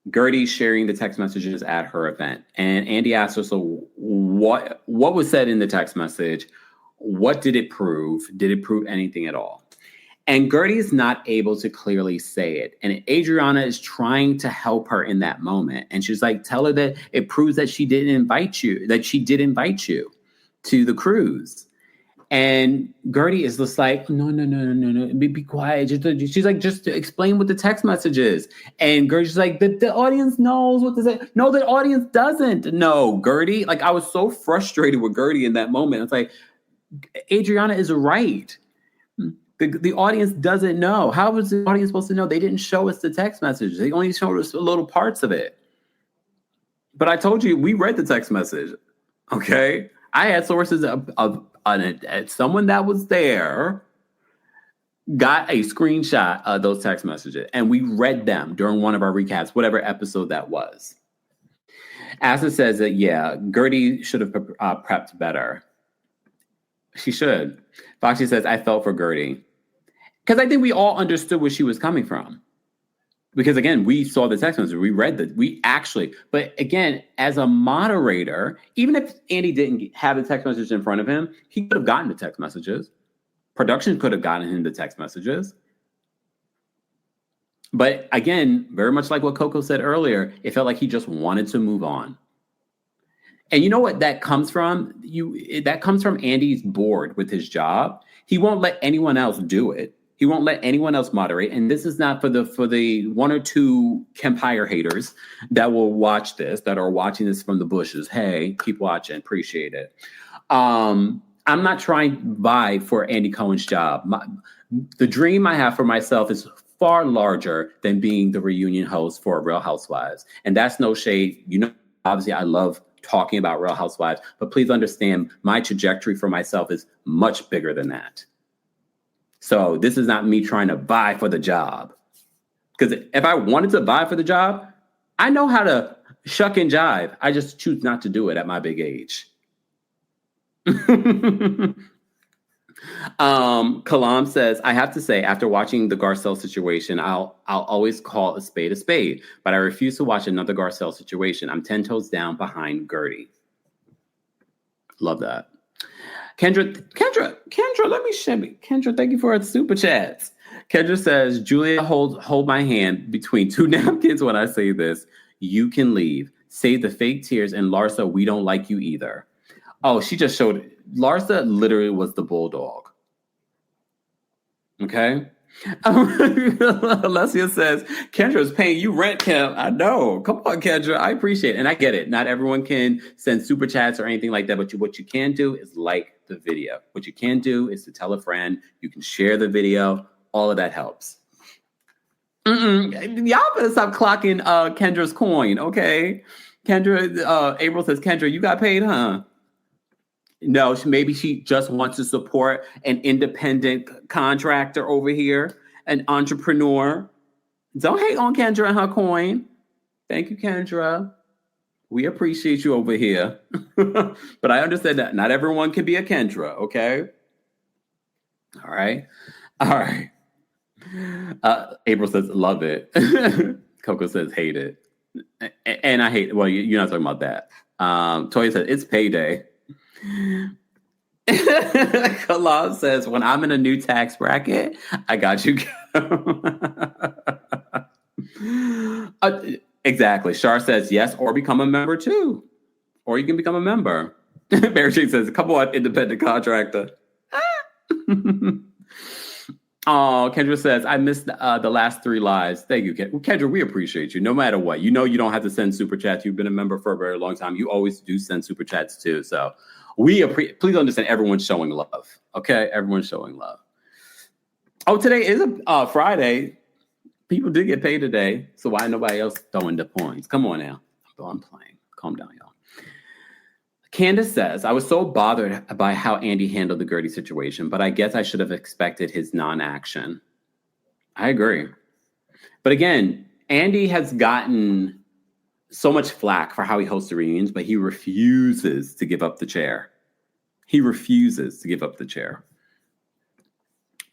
Guerdy sharing the text messages at her event. And Andy asked her, so what was said in the text message? What did it prove? Did it prove anything at all? And Guerdy is not able to clearly say it. And Adriana is trying to help her in that moment. And she's like, tell her that it proves that she did invite you to the cruise. And Guerdy is just like, no, be quiet. She's like, just to explain what the text message is. And Guerdy's like, the audience knows what to say. No, the audience doesn't know, Guerdy. Like, I was so frustrated with Guerdy in that moment. It's like, Adriana is right. The audience doesn't know. How was the audience supposed to know? They didn't show us the text message. They only showed us little parts of it. But I told you, we read the text message. Okay? I had sources of someone that was there got a screenshot of those text messages, and we read them during one of our recaps, whatever episode that was. Asa says that, yeah, Guerdy should have prepped better. She should. Foxy says, I felt for Guerdy. Because I think we all understood where she was coming from. Because, again, we saw the text message. We read but again, as a moderator, even if Andy didn't have the text message in front of him, he could have gotten the text messages. Production could have gotten him the text messages. But again, very much like what Coco said earlier, it felt like he just wanted to move on. And you know what that comes from? That comes from Andy's bored with his job. He won't let anyone else do it. He won't let anyone else moderate. And this is not for the one or two Kempire haters that will watch this, that are watching this from the bushes. Hey, keep watching. Appreciate it. I'm not trying to vie for Andy Cohen's job. The dream I have for myself is far larger than being the reunion host for Real Housewives. And that's no shade. You know, obviously, I love talking about Real Housewives, but please understand my trajectory for myself is much bigger than that. So this is not me trying to vie for the job. Because if I wanted to vie for the job, I know how to shuck and jive. I just choose not to do it at my big age. Kalam says, I have to say, after watching the Garcelle situation, I'll always call a spade, but I refuse to watch another Garcelle situation. I'm 10 toes down behind Guerdy. Love that. Kendra, let me shimmy. Kendra, thank you for our super chats. Kendra says, Julia, hold my hand between two napkins when I say this. You can leave. Save the fake tears, and Larsa, we don't like you either. Oh, she just showed. Larsa literally was the bulldog. Okay? Alexia says, Kendra is paying you rent, Kim. I know. Come on, Kendra. I appreciate it. And I get it. Not everyone can send super chats or anything like that. But what you can do is like the video. What you can do is to tell a friend. You can share the video. All of that helps. Y'all better stop clocking Kendra's coin, okay? Kendra, April says, Kendra, you got paid, huh? No, maybe she just wants to support an independent contractor over here, an entrepreneur. Don't hate on Kendra and her coin. Thank you, Kendra. We appreciate you over here. But I understand that not everyone can be a Kendra, okay? All right. April says, love it. Coco says, hate it. And I hate it. Well, you're not talking about that. Toya says, it's payday. Kalam says, when I'm in a new tax bracket, I got you. Exactly. Shar says, yes, or become a member too. Or you can become a member. Mary Jane says, come on, independent contractor. Oh, Kendra says, I missed the last 3 lives. Thank you, Kendra. We appreciate you no matter what. You know you don't have to send super chats. You've been a member for a very long time. You always do send super chats too. So please understand everyone's showing love. Okay? Everyone's showing love. Oh, today is a Friday. People did get paid today. So why nobody else throwing the points? Come on now. I'm playing. Calm down, y'all. Candace says, I was so bothered by how Andy handled the Guerdy situation, but I guess I should have expected his non-action. I agree. But again, Andy has gotten so much flack for how he hosts the reunions, but he refuses to give up the chair. He refuses to give up the chair.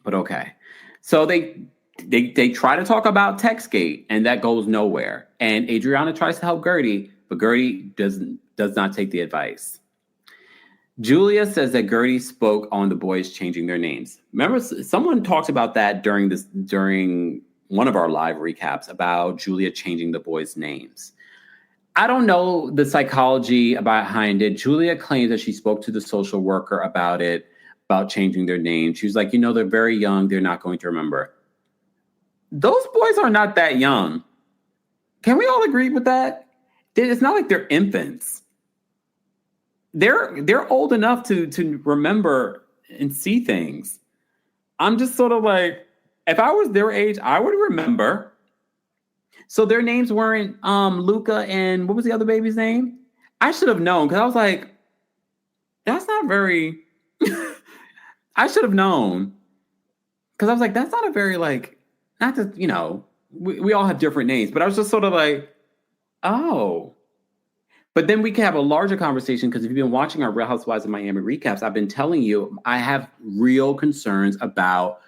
But okay. So they try to talk about Textgate, and that goes nowhere. And Adriana tries to help Guerdy, but Guerdy does not take the advice. Julia says that Guerdy spoke on the boys changing their names. Remember, someone talked about that during one of our live recaps about Julia changing the boys' names. I don't know the psychology behind it. Julia claims that she spoke to the social worker about it, about changing their names. She was like, they're very young. They're not going to remember. Those boys are not that young. Can we all agree with that? It's not like they're infants. They're old enough to remember and see things. I'm just sort of like, if I was their age, I would remember. So their names weren't Luca and what was the other baby's name? I should have known because I was like, that's not very. I should have known because I was like, that's not a very not that we all have different names, but I was just sort of like, oh. But then we can have a larger conversation because if you've been watching our Real Housewives of Miami recaps, I've been telling you I have real concerns about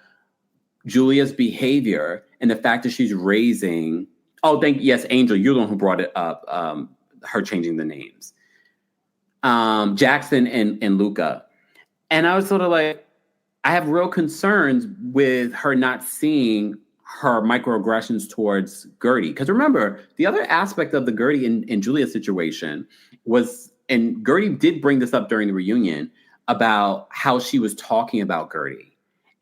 Julia's behavior and the fact that she's raising. Oh, yes, Angel, you're the one who brought it up. Her changing the names, Jackson and Luca, and I was sort of like, I have real concerns with her not seeing her microaggressions towards Guerdy. Because remember, the other aspect of the Guerdy and Julia situation was, and Guerdy did bring this up during the reunion, about how she was talking about Guerdy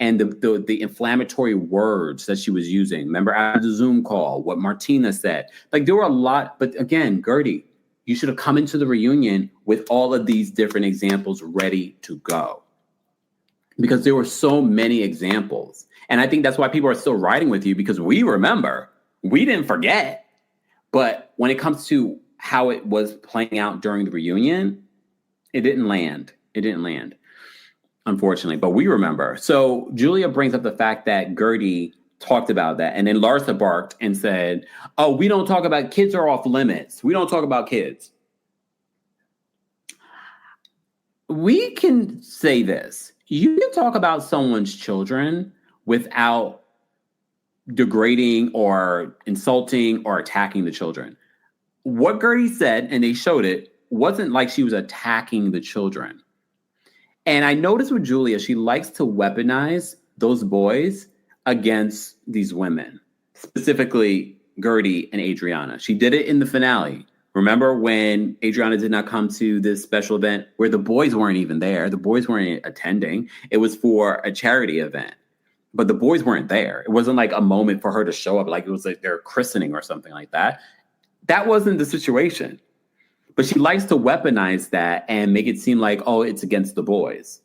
and the inflammatory words that she was using. Remember after the Zoom call, what Martina said. There were a lot, but again, Guerdy, you should have come into the reunion with all of these different examples ready to go. Because there were so many examples. And I think that's why people are still riding with you, because we remember. We didn't forget. But when it comes to how it was playing out during the reunion, it didn't land. unfortunately, but we remember. So Julia brings up the fact that Guerdy talked about that. And then Larsa barked and said, oh, we don't talk about kids are off limits. We don't talk about kids. We can say this. You can talk about someone's children without degrading or insulting or attacking the children. What Guerdy said, and they showed it, wasn't like she was attacking the children. And I noticed with Julia, she likes to weaponize those boys against these women, specifically Guerdy and Adriana. She did it in the finale. Remember when Adriana did not come to this special event where the boys weren't even there? The boys weren't attending. It was for a charity event, but the boys weren't there. It wasn't like a moment for her to show up, like it was like their christening or something like that. That wasn't the situation. But she likes to weaponize that and make it seem like, oh, it's against the boys.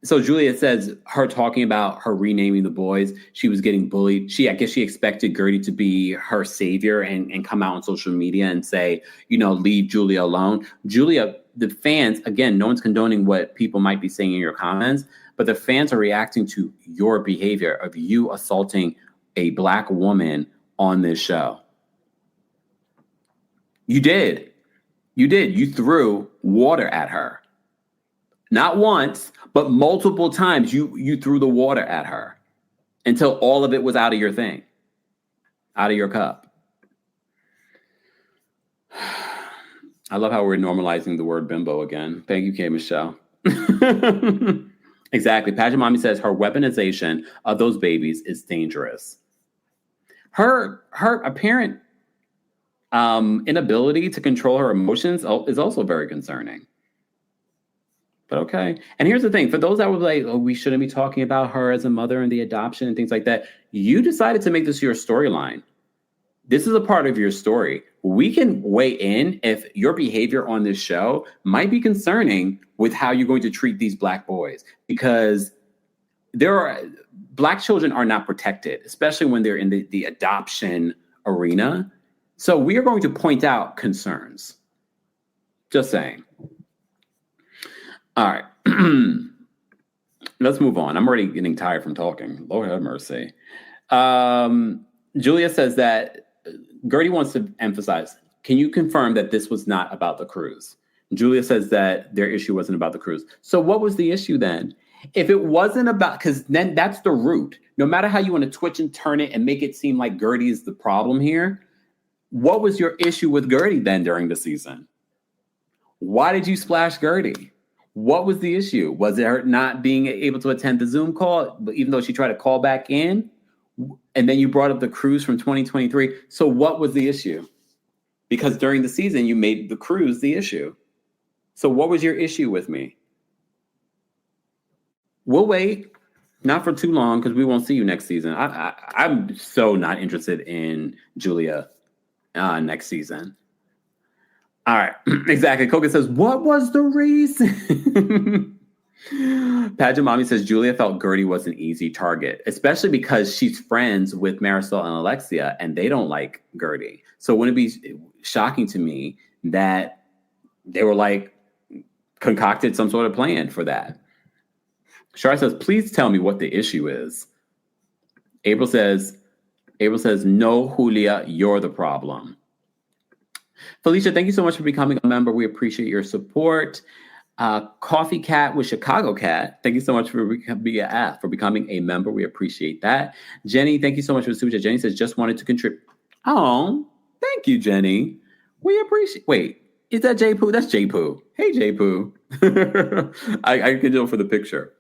So Julia says her talking about her renaming the boys, she was getting bullied. I guess she expected Guerdy to be her savior and come out on social media and say, leave Julia alone. Julia, the fans, again, no one's condoning what people might be saying in your comments, but the fans are reacting to your behavior of you assaulting a Black woman on this show. You did. You threw water at her. Not once, but multiple times you threw the water at her until all of it was out of your thing, out of your cup. I love how we're normalizing the word bimbo again. Thank you, K. Michelle. Exactly. Pageant Mommy says her weaponization of those babies is dangerous. Her apparent inability to control her emotions is also very concerning. But okay. And here's the thing. For those that were like, oh, we shouldn't be talking about her as a mother and the adoption and things like that. You decided to make this your storyline. This is a part of your story. We can weigh in if your behavior on this show might be concerning with how you're going to treat these Black boys, because Black children are not protected, especially when they're in the adoption arena. So we are going to point out concerns. Just saying. All right. Let's move on. I'm already getting tired from talking. Lord have mercy. Julia says that Guerdy wants to emphasize, can you confirm that this was not about the cruise? Julia says that their issue wasn't about the cruise. So what was the issue then? If it wasn't about, because then that's the root. No matter how you want to twitch and turn it and make it seem like Guerdy is the problem here, what was your issue with Guerdy then during the season? Why did you splash Guerdy? What was the issue? Was it her not being able to attend the Zoom call, even though she tried to call back in? And then you brought up the cruise from 2023. So what was the issue? Because during the season, you made the cruise the issue. So what was your issue with me? We'll wait. Not for too long, because we won't see you next season. I'm so not interested in Julia next season. All right, exactly. Coca says, what was the reason? Pageant Mommy says, Julia felt Guerdy was an easy target, especially because she's friends with Marisol and Alexia, and they don't like Guerdy. So wouldn't it be shocking to me that they were like concocted some sort of plan for that? Shar says, please tell me what the issue is. April says, no, Julia, you're the problem. Felicia, thank you so much for becoming a member. We appreciate your support. Coffee Cat with Chicago Cat, thank you so much for becoming a member. We appreciate that. Jenny, thank you so much for the super chat. Jenny says, just wanted to contribute. Oh, thank you, Jenny. We appreciate. Wait, is that J Poo? That's J Poo. Hey, J Poo. I can do it for the picture.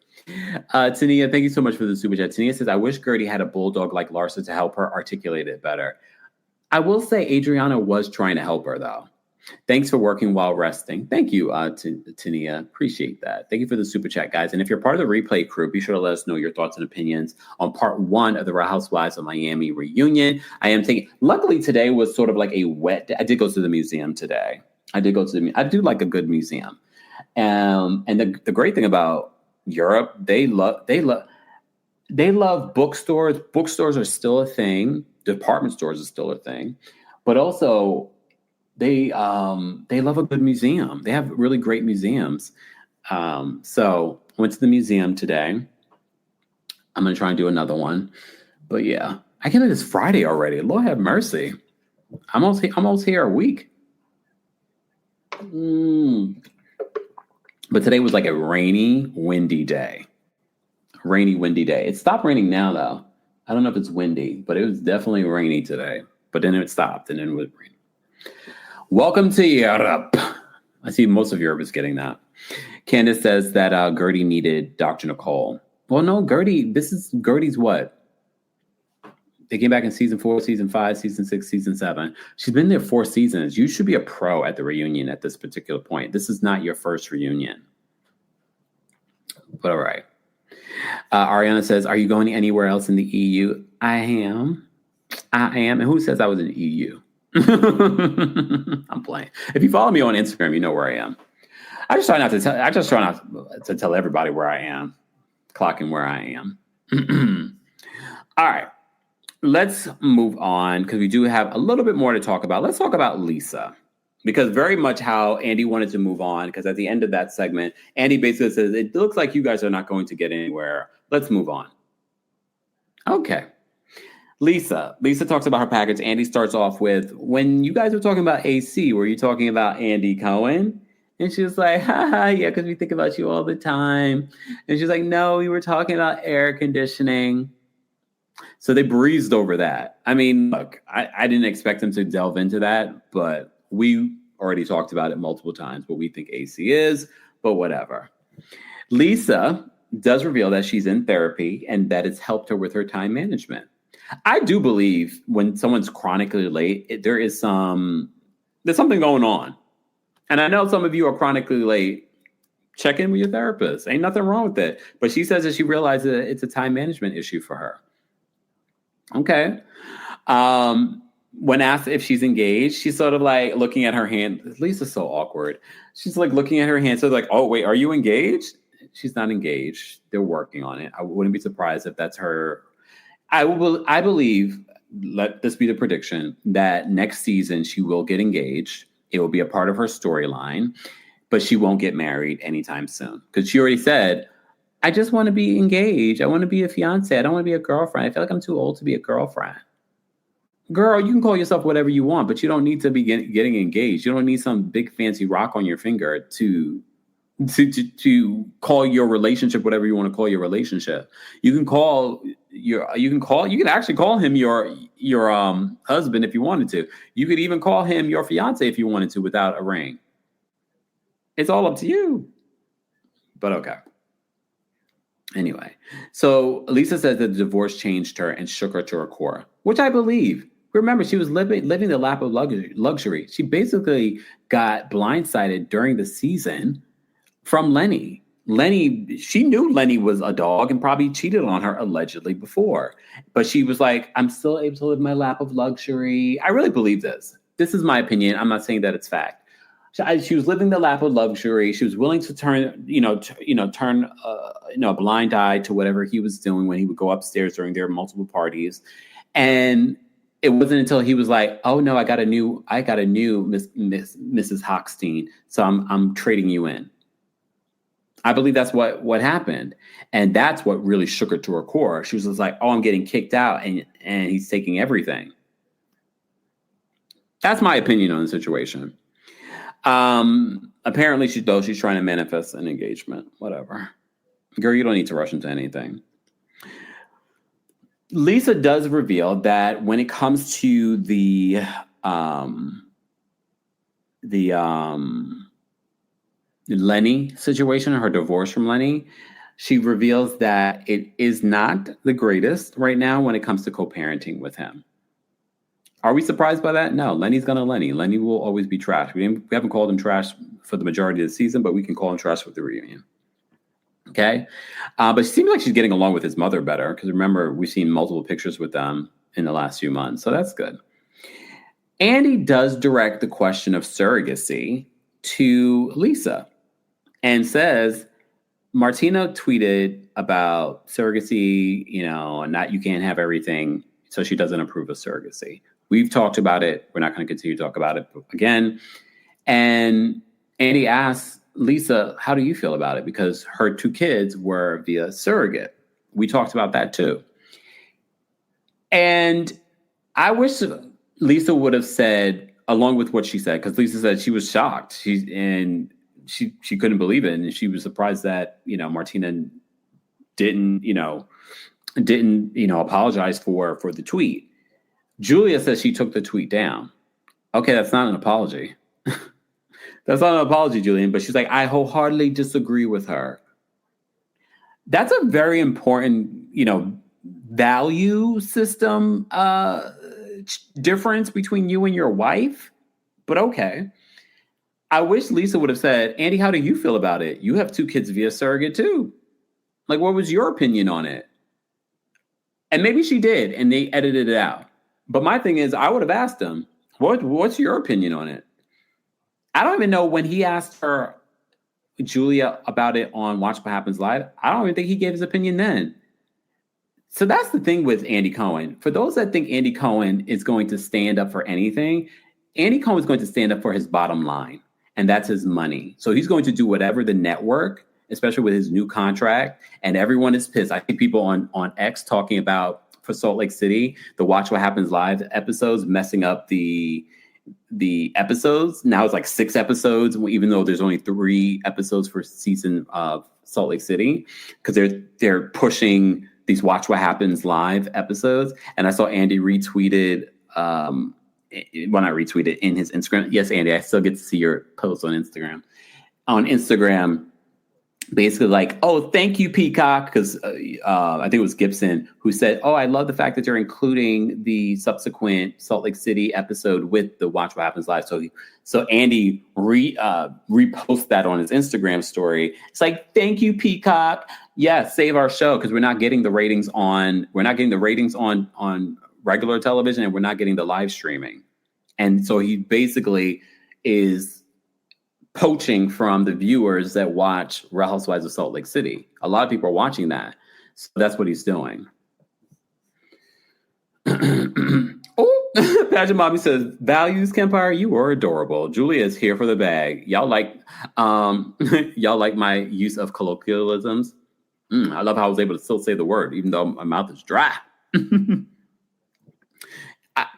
Tania, thank you so much for the super chat. Tania says, I wish Guerdy had a bulldog like Larsa to help her articulate it better. I will say Adriana was trying to help her, though. Thanks for working while resting. Thank you, Tania. Appreciate that. Thank you for the super chat, guys. And if you're part of the replay crew, be sure to let us know your thoughts and opinions on part 1 of the Real Housewives of Miami reunion. Luckily, today was sort of like a wet day. I did go to the museum today. I do like a good museum. And the great thing about Europe, they love bookstores. Bookstores are still a thing. Department stores are still a thing, but also they love a good museum. They have really great museums. So went to the museum today. I'm going to try and do another one. But yeah, I can't believe it's Friday already. Lord have mercy. I'm almost here a week. But today was like a rainy, windy day. It stopped raining now, though. I don't know if it's windy, but it was definitely rainy today. But then it stopped, and then it was raining. Welcome to Europe. I see most of Europe is getting that. Candace says that Guerdy needed Dr. Nicole. Well, no, Guerdy's what? They came back in season 4, season 5, season 6, season 7. She's been there 4 seasons. You should be a pro at the reunion at this particular point. This is not your first reunion. But all right. Ariana says, are you going anywhere else in the EU? I am. And who says I was in the EU? I'm playing. If you follow me on Instagram, you know where I am. I just try not to tell everybody where I am, clocking where I am. All right. Let's move on because we do have a little bit more to talk about. Let's talk about Lisa, because very much how Andy wanted to move on, because at the end of that segment, Andy basically says, it looks like you guys are not going to get anywhere. Let's move on. Okay. Lisa talks about her package. Andy starts off with, when you guys were talking about AC, were you talking about Andy Cohen? And she was like, haha, yeah, because we think about you all the time. And she's like, no, we were talking about air conditioning. So they breezed over that. I mean, look, I didn't expect them to delve into that, but we already talked about it multiple times, what we think AC is, but whatever. Lisa does reveal that she's in therapy and that it's helped her with her time management. I do believe when someone's chronically late, there's something going on. And I know some of you are chronically late. Check in with your therapist. Ain't nothing wrong with it. But she says that she realized that it's a time management issue for her. Okay. When asked if she's engaged, she's sort of like looking at her hand. Lisa's so awkward. She's like looking at her hand. So like, oh, wait, are you engaged? She's not engaged. They're working on it. I wouldn't be surprised if that's her. I believe, let this be the prediction, that next season she will get engaged. It will be a part of her storyline, but she won't get married anytime soon. Because she already said, I just want to be engaged. I want to be a fiance. I don't want to be a girlfriend. I feel like I'm too old to be a girlfriend. Girl, you can call yourself whatever you want, but you don't need to be getting engaged. You don't need some big fancy rock on your finger to call your relationship whatever you want to call your relationship. You can actually call him your husband if you wanted to. You could even call him your fiance if you wanted to without a ring. It's all up to you. But okay. Anyway, so Lisa says that the divorce changed her and shook her to her core, which I believe. Remember, she was living the lap of luxury. She basically got blindsided during the season from Lenny. She knew Lenny was a dog and probably cheated on her allegedly before. But she was like, I'm still able to live my lap of luxury. I really believe this. This is my opinion. I'm not saying that it's fact. She was living the lap of luxury. She was willing to turn a blind eye to whatever he was doing when he would go upstairs during their multiple parties. And it wasn't until he was like, "Oh no, I got a new Mrs. Hochstein, so I'm trading you in." I believe that's what happened, and that's what really shook her to her core. She was just like, "Oh, I'm getting kicked out, and he's taking everything." That's my opinion on the situation. Apparently she's trying to manifest an engagement. Whatever. Girl, you don't need to rush into anything. Lisa does reveal that when it comes to the Lenny situation, her divorce from Lenny, she reveals that it is not the greatest right now when it comes to co-parenting with him. Are we surprised by that? No, Lenny's gonna Lenny. Lenny will always be trash. We haven't called him trash for the majority of the season, but we can call him trash with the reunion. Okay? But she seems like she's getting along with his mother better, because remember, we've seen multiple pictures with them in the last few months, so that's good. Andy does direct the question of surrogacy to Lisa and says, Martina tweeted about surrogacy, you can't have everything, so she doesn't approve of surrogacy. We've talked about it. We're not going to continue to talk about it again. And Andy asks, Lisa, how do you feel about it? Because her 2 kids were via surrogate. We talked about that too. And I wish Lisa would have said, along with what she said, because Lisa said she was shocked. She couldn't believe it. And she was surprised that, Martina didn't apologize for the tweet. Julia says she took the tweet down. Okay, that's not an apology. That's not an apology, Julian. But she's like, I wholeheartedly disagree with her. That's a very important, value system difference between you and your wife. But okay. I wish Lisa would have said, Andy, how do you feel about it? You have 2 kids via surrogate too. Like, what was your opinion on it? And maybe she did, and they edited it out. But my thing is, I would have asked him, what's your opinion on it? I don't even know when he asked her, Julia, about it on Watch What Happens Live. I don't even think he gave his opinion then. So that's the thing with Andy Cohen. For those that think Andy Cohen is going to stand up for anything, Andy Cohen is going to stand up for his bottom line, and that's his money. So he's going to do whatever the network, especially with his new contract, and everyone is pissed. I see people on X talking about, for Salt Lake City, the Watch What Happens Live episodes messing up the episodes. Now it's like 6 episodes, even though there's only 3 episodes per season of Salt Lake City, because they're pushing these Watch What Happens Live episodes. And I saw Andy retweeted, when I retweeted in his Instagram. Yes, Andy, I still get to see your posts on Instagram. On Instagram, basically like, oh, thank you, Peacock, because I think it was Gibson who said, oh, I love the fact that you're including the subsequent Salt Lake City episode with the Watch What Happens Live. So Andy repost that on his Instagram story. It's like, thank you, Peacock. Yeah, save our show, because we're not getting the ratings on regular television, and we're not getting the live streaming. And so he basically is poaching from the viewers that watch Real Housewives of Salt Lake City. A lot of people are watching that. So that's what he's doing. Oh, Pageant Mommy says, values, Kempire, you are adorable. Julia is here for the bag. Y'all like my use of colloquialisms? I love how I was able to still say the word, even though my mouth is dry.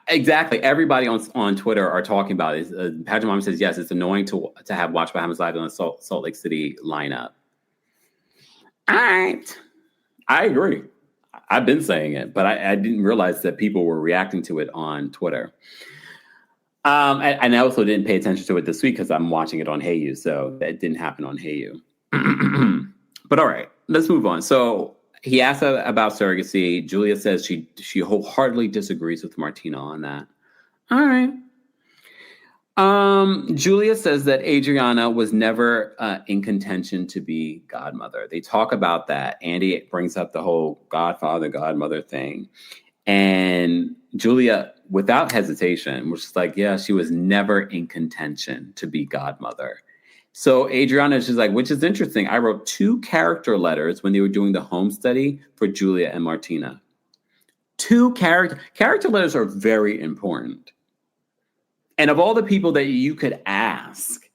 Exactly. Everybody on Twitter are talking about it. Pageant Mom says, yes, it's annoying to have Watch What Happens Live on the Salt Lake City lineup. All right. I agree. I've been saying it, but I didn't realize that people were reacting to it on Twitter. And I also didn't pay attention to it this week because I'm watching it on HeyYou, so that didn't happen on HeyYou. But all right, let's move on. So he asked about surrogacy. Julia says she wholeheartedly disagrees with Martina on that. All right. Julia says that Adriana was never in contention to be godmother. They talk about that. Andy brings up the whole godfather, godmother thing. And Julia, without hesitation, was just like, yeah, she was never in contention to be godmother. So Adriana is just like, which is interesting. I wrote 2 character letters when they were doing the home study for Julia and Martina. 2 character letters are very important. And of all the people that you could ask,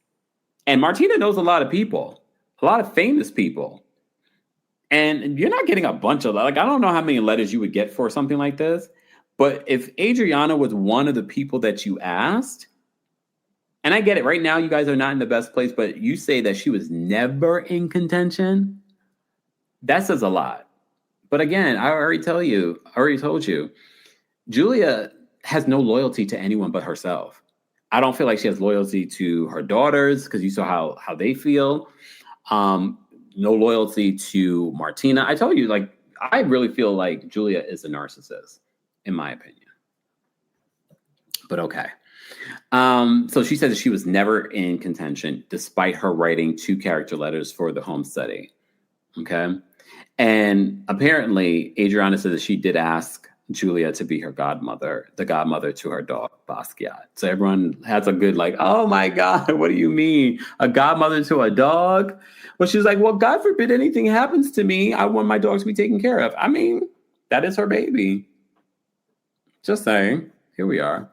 and Martina knows a lot of people, a lot of famous people. And you're not getting a bunch of, I don't know how many letters you would get for something like this. But if Adriana was one of the people that you asked, and I get it, right now you guys are not in the best place, but you say that she was never in contention, that says a lot. But again, I already told you, Julia has no loyalty to anyone but herself. I don't feel like she has loyalty to her daughters because you saw how they feel. No loyalty to Martina. I told you, I really feel like Julia is a narcissist, in my opinion. But okay. So she says she was never in contention, despite her writing 2 character letters for the home study. Okay. And apparently Adriana says that she did ask Julia to be her godmother, the godmother to her dog, Basquiat. So everyone has a good, oh my God, what do you mean? A godmother to a dog? Well, she was like, well, God forbid anything happens to me. I want my dog to be taken care of. I mean, that is her baby. Just saying. Here we are.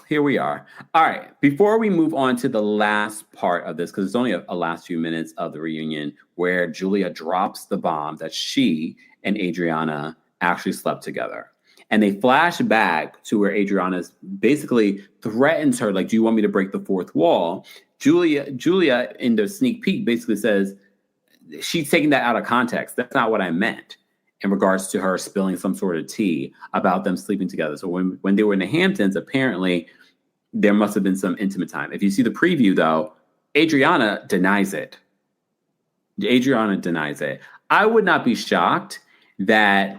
here we are. All right. Before we move on to the last part of this, because it's only a last few minutes of the reunion where Julia drops the bomb that she and Adriana actually slept together. And they flash back to where Adriana basically threatens her, like, do you want me to break the fourth wall? Julia in the sneak peek basically says, she's taking that out of context. That's not what I meant in regards to her spilling some sort of tea about them sleeping together. So when they were in the Hamptons, apparently there must have been some intimate time. If you see the preview, though, Adriana denies it. I would not be shocked that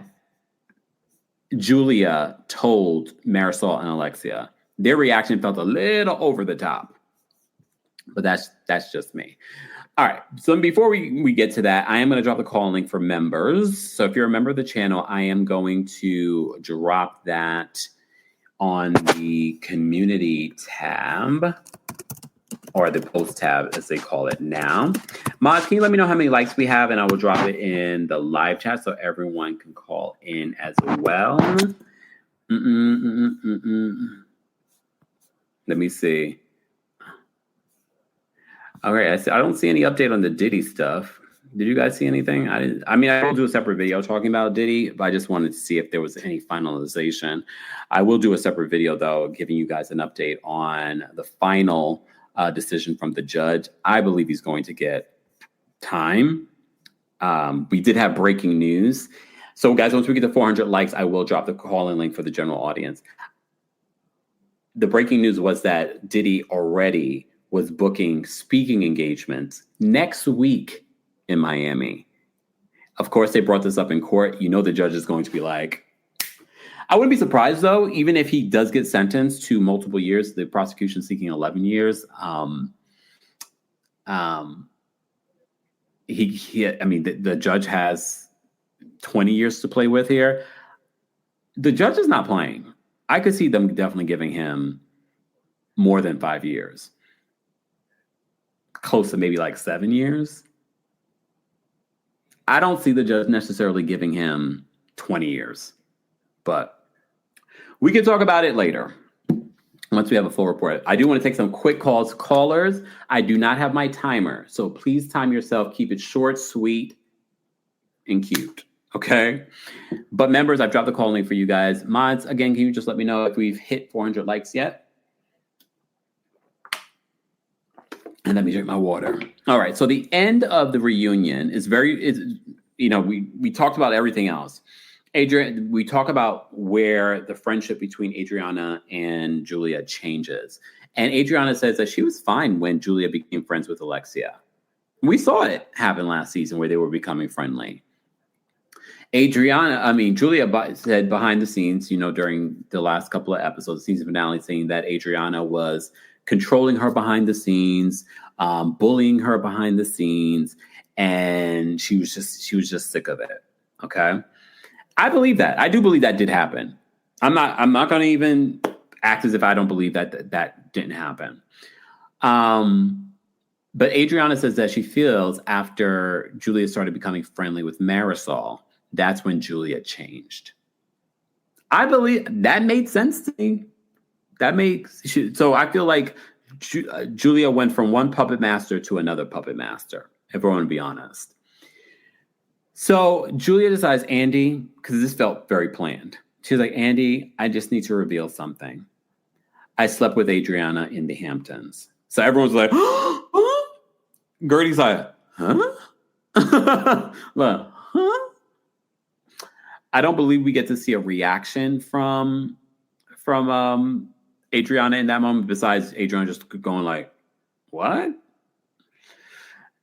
Julia told Marisol and Alexia. Their reaction felt a little over the top. But that's just me. All right. So before we get to that, I am going to drop the call link for members. So if you're a member of the channel, I am going to drop that on the community tab, or the post tab as they call it now. Moz, can you let me know how many likes we have, and I will drop it in the live chat so everyone can call in as well. Let me see. All right, I don't see any update on the Diddy stuff. Did you guys see anything? I will do a separate video talking about Diddy, but I just wanted to see if there was any finalization. I will do a separate video, though, giving you guys an update on the final decision from the judge. I believe he's going to get time. We did have breaking news. So, guys, once we get to 400 likes, I will drop the call-in link for the general audience. The breaking news was that Diddy already was booking speaking engagements next week in Miami. Of course, they brought this up in court. You know the judge is going to be like, I wouldn't be surprised, though, even if he does get sentenced to multiple years, the prosecution seeking 11 years. The judge has 20 years to play with here. The judge is not playing. I could see them definitely giving him more than 5 years. Close to maybe like 7 years. I don't see the judge necessarily giving him 20 years, but we can talk about it later once we have a full report. I do want to take some quick calls. Callers, I do not have my timer, so please time yourself. Keep it short, sweet, and cute, okay? But members, I've dropped the call link for you guys. Mods, again, can you just let me know if we've hit 400 likes yet? And let me drink my water. All right. So the end of the reunion is we talked about everything else. We talk about where the friendship between Adriana and Julia changes. And Adriana says that she was fine when Julia became friends with Alexia. We saw it happen last season where they were becoming friendly. Julia said behind the scenes, during the last couple of episodes, season finale, saying that Adriana was controlling her behind the scenes, bullying her behind the scenes, and she was just sick of it. Okay, I believe that. I do believe that did happen. I'm not going to even act as if I don't believe that didn't happen. But Adriana says that she feels after Julia started becoming friendly with Marisol, that's when Julia changed. I believe that made sense to me. So I feel like Julia went from one puppet master to another puppet master, if I want to be honest. So Julia decides, Andy, because this felt very planned. She's like, Andy, I just need to reveal something. I slept with Adriana in the Hamptons. So everyone's like, huh? Guerdy's like, huh? Like, huh? I don't believe we get to see a reaction from Adriana in that moment, besides Adriana just going like, what?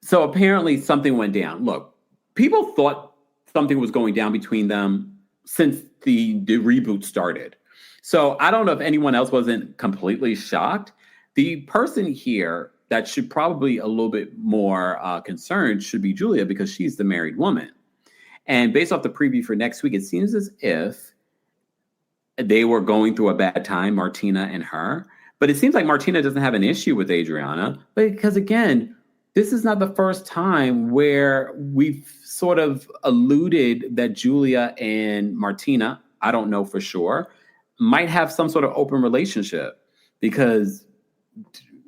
So apparently something went down. Look, people thought something was going down between them since the reboot started. So I don't know if anyone else wasn't completely shocked. The person here that should probably a little bit more concerned should be Julia, because she's the married woman. And based off the preview for next week, it seems as if they were going through a bad time, Martina and her. But it seems like Martina doesn't have an issue with Adriana, because again, this is not the first time where we've sort of alluded that Julia and Martina, I don't know for sure, might have some sort of open relationship. because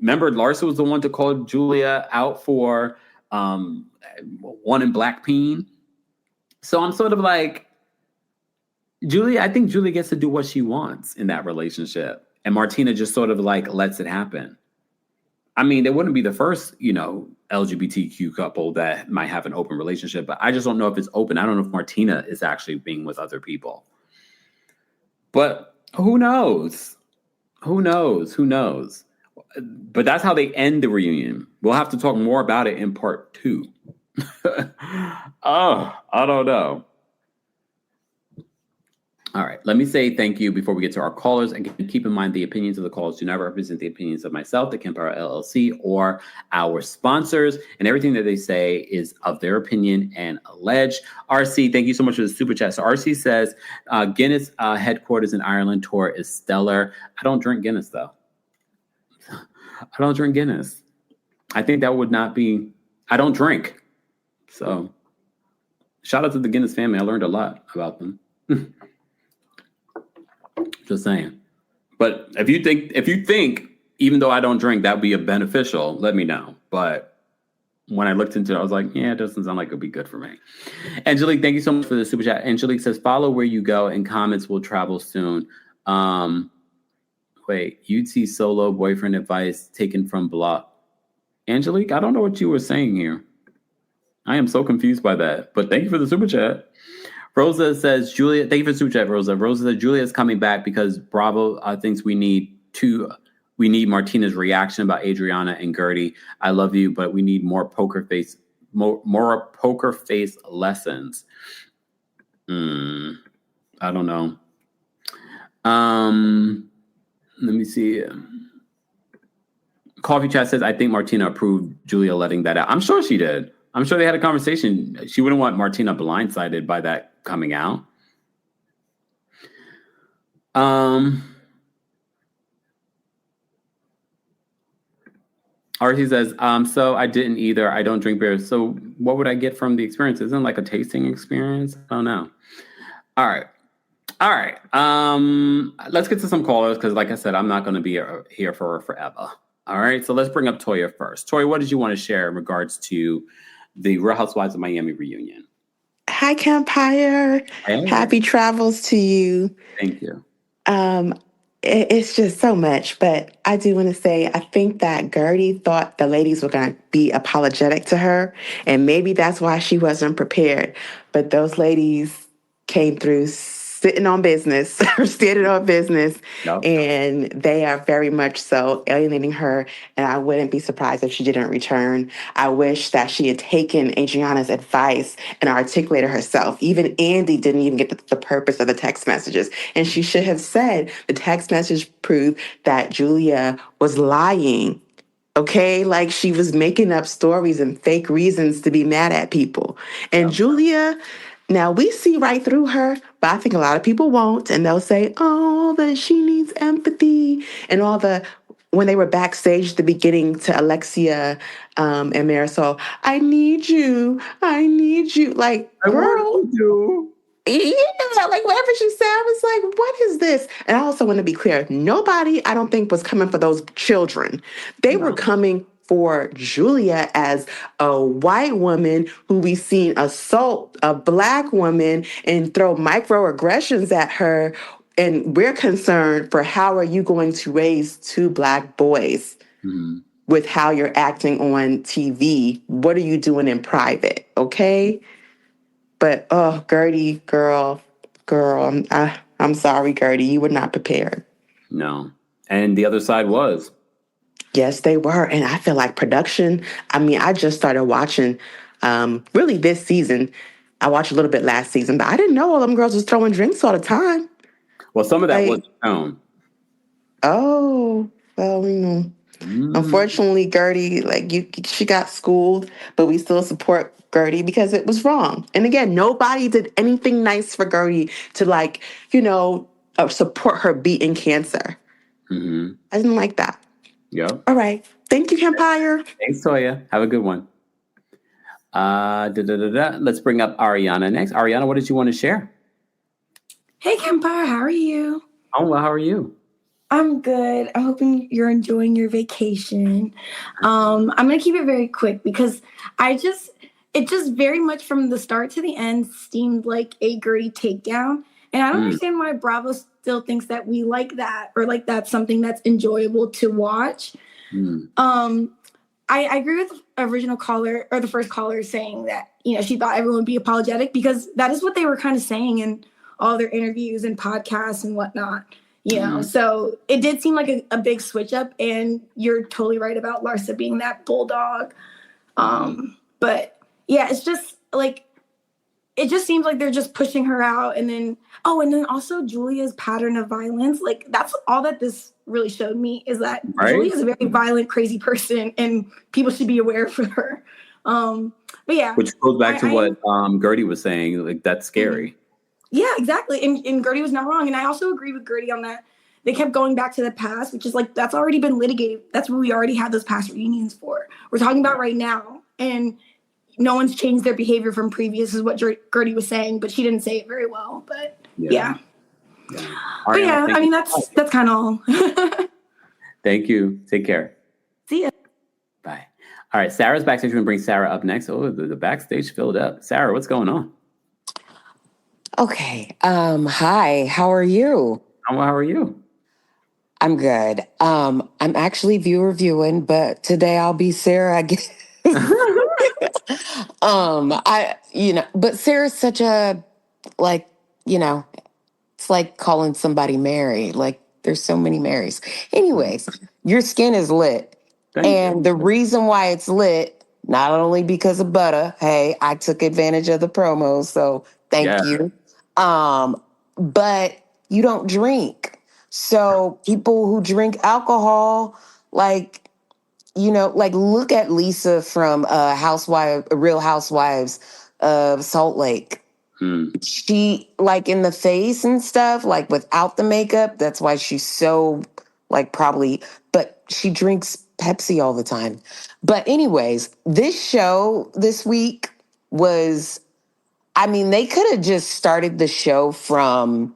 remember, Larsa was the one to call Julia out for one in Blackpink. So I'm sort of like, I think Julia gets to do what she wants in that relationship. And Martina just sort of like lets it happen. I mean, they wouldn't be the first, LGBTQ couple that might have an open relationship, but I just don't know if it's open. I don't know if Martina is actually being with other people. But who knows? Who knows? Who knows? But that's how they end the reunion. We'll have to talk more about it in part 2. Oh, I don't know. All right, let me say thank you before we get to our callers. Again, keep in mind the opinions of the callers do not represent the opinions of myself, TheKempire LLC, or our sponsors, and everything that they say is of their opinion and alleged. RC, thank you so much for the super chat. So RC says, Guinness headquarters in Ireland tour is stellar. I don't drink Guinness, though. I don't drink Guinness. I think that would not be, I don't drink. So shout out to the Guinness family. I learned a lot about them. Just saying. But if you think, even though I don't drink, that would be a beneficial, let me know. But when I looked into it, I was like, yeah, it doesn't sound like it would be good for me. Angelique, thank you so much for the super chat. Angelique says, follow where you go and comments will travel soon. Wait, UT solo boyfriend advice taken from Block. Angelique, I don't know what you were saying here. I am so confused by that. But thank you for the super chat. Rosa says, Julia, thank you for the super chat, Rosa. Rosa says, Julia is coming back because Bravo thinks we need Martina's reaction about Adriana and Guerdy. I love you, but we need more poker face lessons. I don't know. Let me see. Coffee Chat says, I think Martina approved Julia letting that out. I'm sure she did. I'm sure they had a conversation. She wouldn't want Martina blindsided by that coming out. RT says, so I didn't either. I don't drink beer. So what would I get from the experience? Isn't it like a tasting experience? I don't know. All right. Let's get to some callers because, like I said, I'm not going to be here for forever. All right. So let's bring up Toya first. Toya, what did you want to share in regards to the Real Housewives of Miami reunion? Hi, Kempire. Hey. Happy travels to you. Thank you. It's just so much, but I do want to say I think that Guerdy thought the ladies were going to be apologetic to her, and maybe that's why she wasn't prepared. But those ladies came through sitting on business or standing on business, Yep. and they are very much so alienating her, and I wouldn't be surprised if she didn't return. I wish that she had taken Adriana's advice and articulated herself. Even Andy didn't even get the purpose of the text messages, and she should have said the text message proved that Julia was lying. Okay, like she was making up stories and fake reasons to be mad at people. And Yep. Julia, now we see right through her, but I think a lot of people won't. And they'll say, oh, that she needs empathy. And when they were backstage at the beginning to Alexia and Marisol, I need you. Like, I girl. want you. Yeah, like whatever she said, I was like, what is this? And I also want to be clear, nobody, I don't think, was coming for those children. They were coming for Julia as a white woman who we've seen assault a Black woman and throw microaggressions at her. And we're concerned for how are you going to raise 2 Black boys with how you're acting on TV? What are you doing in private? Okay. But Guerdy, girl, I'm sorry, Guerdy, you were not prepared. No, and the other side was. Yes, they were, and I feel like production. I mean, I just started watching, really this season. I watched a little bit last season, but I didn't know all them girls was throwing drinks all the time. Well, some of that was shown. Oh, well, unfortunately, Guerdy, she got schooled, but we still support Guerdy because it was wrong. And again, nobody did anything nice for Guerdy to support her beating cancer. I didn't like that. Yeah. All right. Thank you, Kempire. Thanks, Toya. Have a good one. Let's bring up Ariana next. Ariana, what did you want to share? Hey, Kempire, how are you? Oh, well, how are you? I'm good. I'm hoping you're enjoying your vacation. I'm going to keep it very quick because it just very much from the start to the end seemed like a Guerdy takedown. And I don't understand why Bravo still thinks that we like that or like that's something that's enjoyable to watch. I agree with the original caller or the first caller saying that, she thought everyone would be apologetic because that is what they were kind of saying in all their interviews and podcasts and whatnot. So it did seem like a big switch up, and you're totally right about Larsa being that bulldog. But yeah, it's just like, it just seems like they're just pushing her out. And then also Julia's pattern of violence. Like, that's all that this really showed me is that Julia is a very violent, crazy person, and people should be aware of her. But yeah. Which goes back to what Guerdy was saying, like, that's scary. Yeah, exactly. And Guerdy was not wrong. And I also agree with Guerdy on that. They kept going back to the past, which is like, that's already been litigated. That's what we already had those past reunions for. We're talking about right now. And no one's changed their behavior from previous is what Guerdy was saying, but she didn't say it very well. But yeah. But yeah, I mean, that's kind of all. Thank you. Take care. See ya. Bye. All right, Sarah's backstage. We're going to bring Sarah up next. Oh, the backstage filled up. Sarah, what's going on? Okay. Hi, how are you? How are you? I'm good. I'm actually viewer viewing, but today I'll be Sarah, I guess. But Sarah's such a, like, it's like calling somebody Mary. Like, there's so many Marys. Anyways, your skin is lit. And the reason why it's lit, not only because of butter, hey, I took advantage of the promos, so thank you. But you don't drink. So people who drink alcohol, like, look at Lisa from Real Housewives of Salt Lake. She, like, in the face and stuff, like, without the makeup, that's why she's so, like, probably, but she drinks Pepsi all the time. But anyways, this show this week was, I mean, they could have just started the show from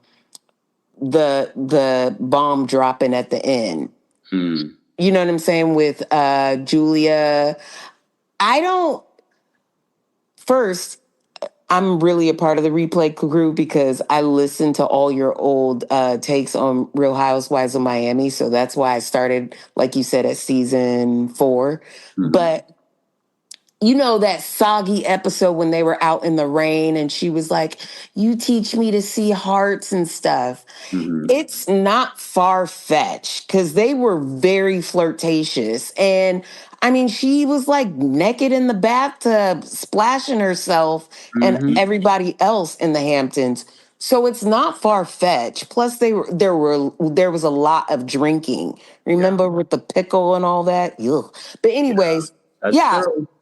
the bomb dropping at the end. You know what I'm saying? With Julia. I'm really a part of the replay crew because I listened to all your old takes on Real Housewives of Miami. So that's why I started, like you said, at season 4. But that soggy episode when they were out in the rain and she was like, you teach me to see hearts and stuff. It's not far-fetched because they were very flirtatious. And I mean, she was like naked in the bathtub, splashing herself and everybody else in the Hamptons. So it's not far-fetched. Plus, there was a lot of drinking. Remember with the pickle and all that? Ugh. But anyways,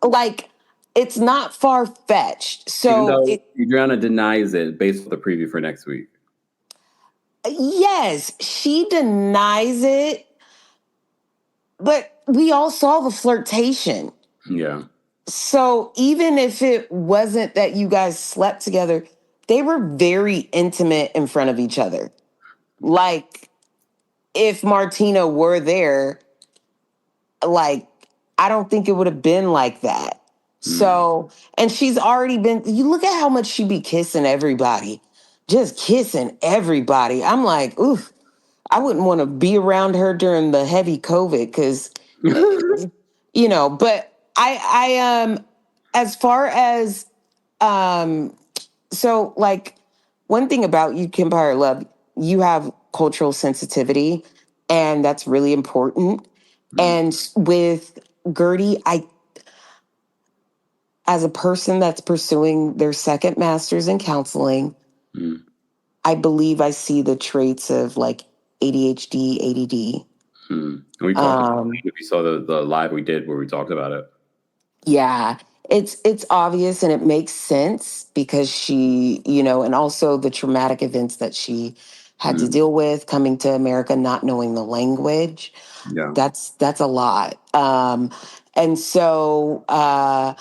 like, it's not far-fetched. So Adriana denies it based on the preview for next week. Yes, she denies it, but we all saw the flirtation. Yeah. So even if it wasn't that you guys slept together, they were very intimate in front of each other. Like, if Martina were there, like, I don't think it would have been like that. So, and she's already been, you look at how much she be kissing everybody. Just kissing everybody. I'm like, oof, I wouldn't want to be around her during the heavy COVID because, but I as far as, so, like, one thing about you, Kempire Love, you have cultural sensitivity, and that's really important. And with Guerdy, as a person that's pursuing their second master's in counseling, I believe I see the traits of, like, ADHD, ADD. We talked about it. If you saw the live we did where we talked about it. Yeah, it's obvious and it makes sense because she, and also the traumatic events that she had to deal with coming to America, not knowing the language. Yeah. That's a lot. And so I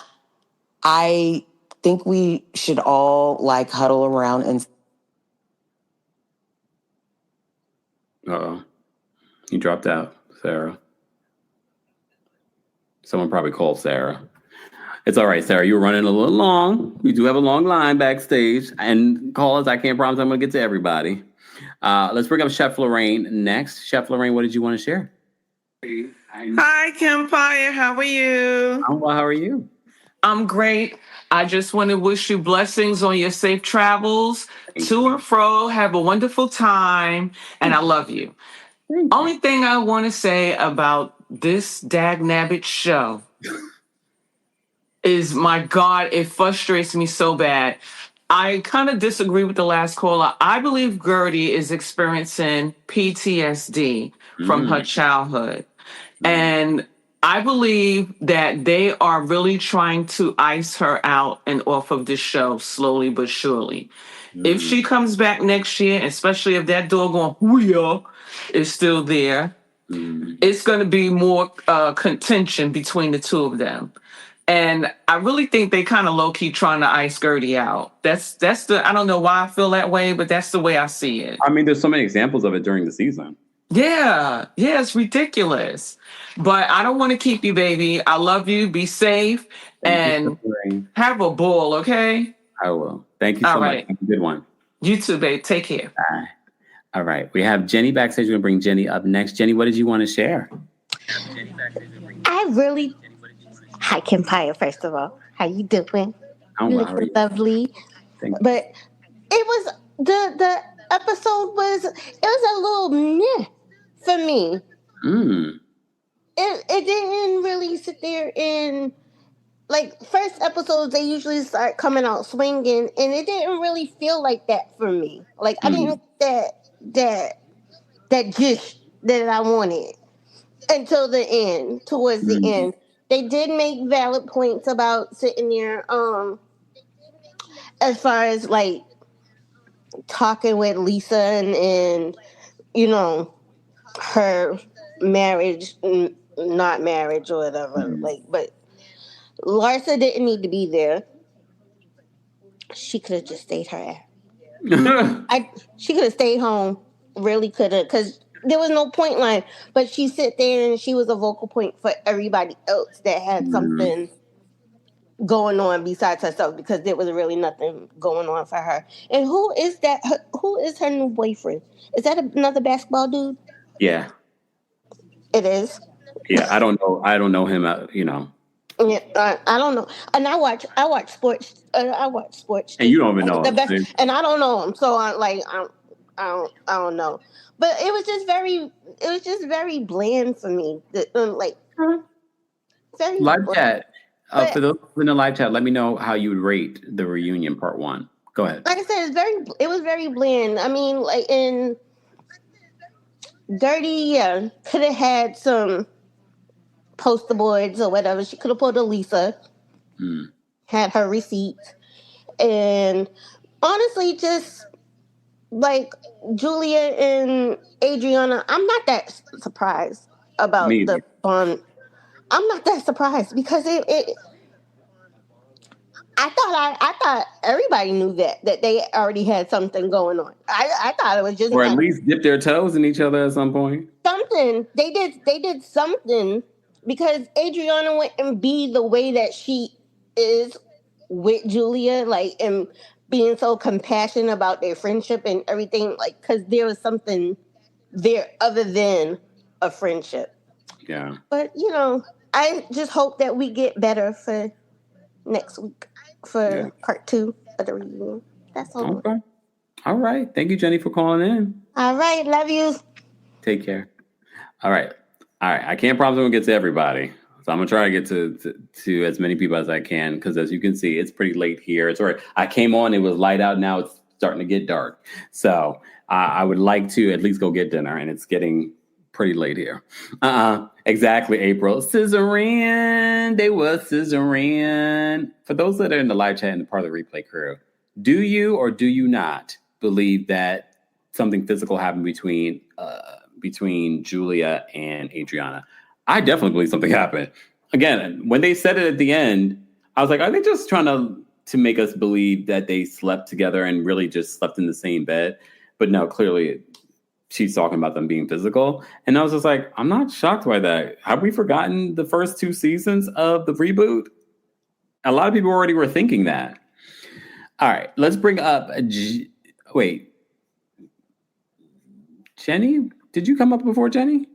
think we should all, like, huddle around and You dropped out, Sarah. Someone probably called Sarah. It's all right, Sarah. You were running a little long. We do have a long line backstage. And callers, I can't promise I'm going to get to everybody. Let's bring up Chef Lorraine next. Chef Lorraine, what did you want to share? Hi, Kempire. How are you? I'm well. How are you? I'm great. I just want to wish you blessings on your safe travels to and fro. Have a wonderful time. And I love you. Only thing I want to say about this dagnabbit show is, my God, it frustrates me so bad. I kind of disagree with the last caller. I believe Guerdy is experiencing PTSD from her childhood. And I believe that they are really trying to ice her out and off of this show slowly but surely. If she comes back next year, especially if that doggone wheel is still there, it's going to be more contention between the two of them. And I really think they kind of low-key trying to ice Guerdy out. That's the, I don't know why I feel that way, but that's the way I see it. I mean, there's so many examples of it during the season. Yeah, it's ridiculous. But I don't want to keep you, baby. I love you. Be safe and have a ball, okay? I will. Thank you so much. Have a good one. You too, babe. Take care. Bye. All right. We have Jenny backstage. We're going to bring Jenny up next. Jenny, what did you want to share? Hi, Kempire, first of all. How you doing? Oh, You wow. look lovely. But it was, the episode was, it was a little meh for me. It didn't really sit there and, like, first episodes, they usually start coming out swinging, and it didn't really feel like that for me. Like, I didn't get that gist that I wanted until the end, towards the end. They did make valid points about sitting there, as far as, like, talking with Lisa and you know, her marriage, not marriage or whatever. Like, but Larsa didn't need to be there. She could have just stayed her ass. She could have stayed home. Really could have, because there was no point line. But she sit there and she was a vocal point for everybody else that had something going on besides herself, because there was really nothing going on for her. And who is that? Who is her new boyfriend? Is that another basketball dude? Yeah. It is. Yeah, I don't know. I don't know him. You know. Yeah, I don't know. And I watch sports. I watch sports. And you don't even know him. And I don't know him, so I don't know. But it was just very bland for me. Like, very live bland. chat. For those in the live chat, let me know how you would rate the reunion part 1. Go ahead. Like I said, it was very bland. I mean, like, in Guerdy, could have had some poster boards or whatever. She could have pulled a Lisa, had her receipts, and honestly, just like Julia and Adriana, I'm not that surprised about the bond. I'm not that surprised, because I thought everybody knew that they already had something going on. I thought it was just, or at least dip their toes in each other at some point. Something they did something, because Adriana went and be the way that she is with Julia, like, and being so compassionate about their friendship and everything, like, because there was something there other than a friendship. Yeah. But I just hope that we get better for next week for part 2 of the reunion. That's all. Okay. All right. Thank you, Jenny, for calling in. All right. Love you. Take care. All right. I can't promise I'm going to get to everybody. So I'm going to try to get to as many people as I can, because as you can see, it's pretty late here. It's all right. I came on, it was light out. Now it's starting to get dark. So I would like to at least go get dinner, and it's getting pretty late here. Exactly, April. Scissoring. They were scissoring. For those that are in the live chat and part of the replay crew, do you or do you not believe that something physical happened between Julia and Adriana? I definitely believe something happened. Again, when they said it at the end, I was like, are they just trying to make us believe that they slept together and really just slept in the same bed? But no, clearly she's talking about them being physical. And I was just like, I'm not shocked by that. Have we forgotten the first 2 seasons of the reboot? A lot of people already were thinking that. All right, let's bring up wait. Jenny? Did you come up before Jenny?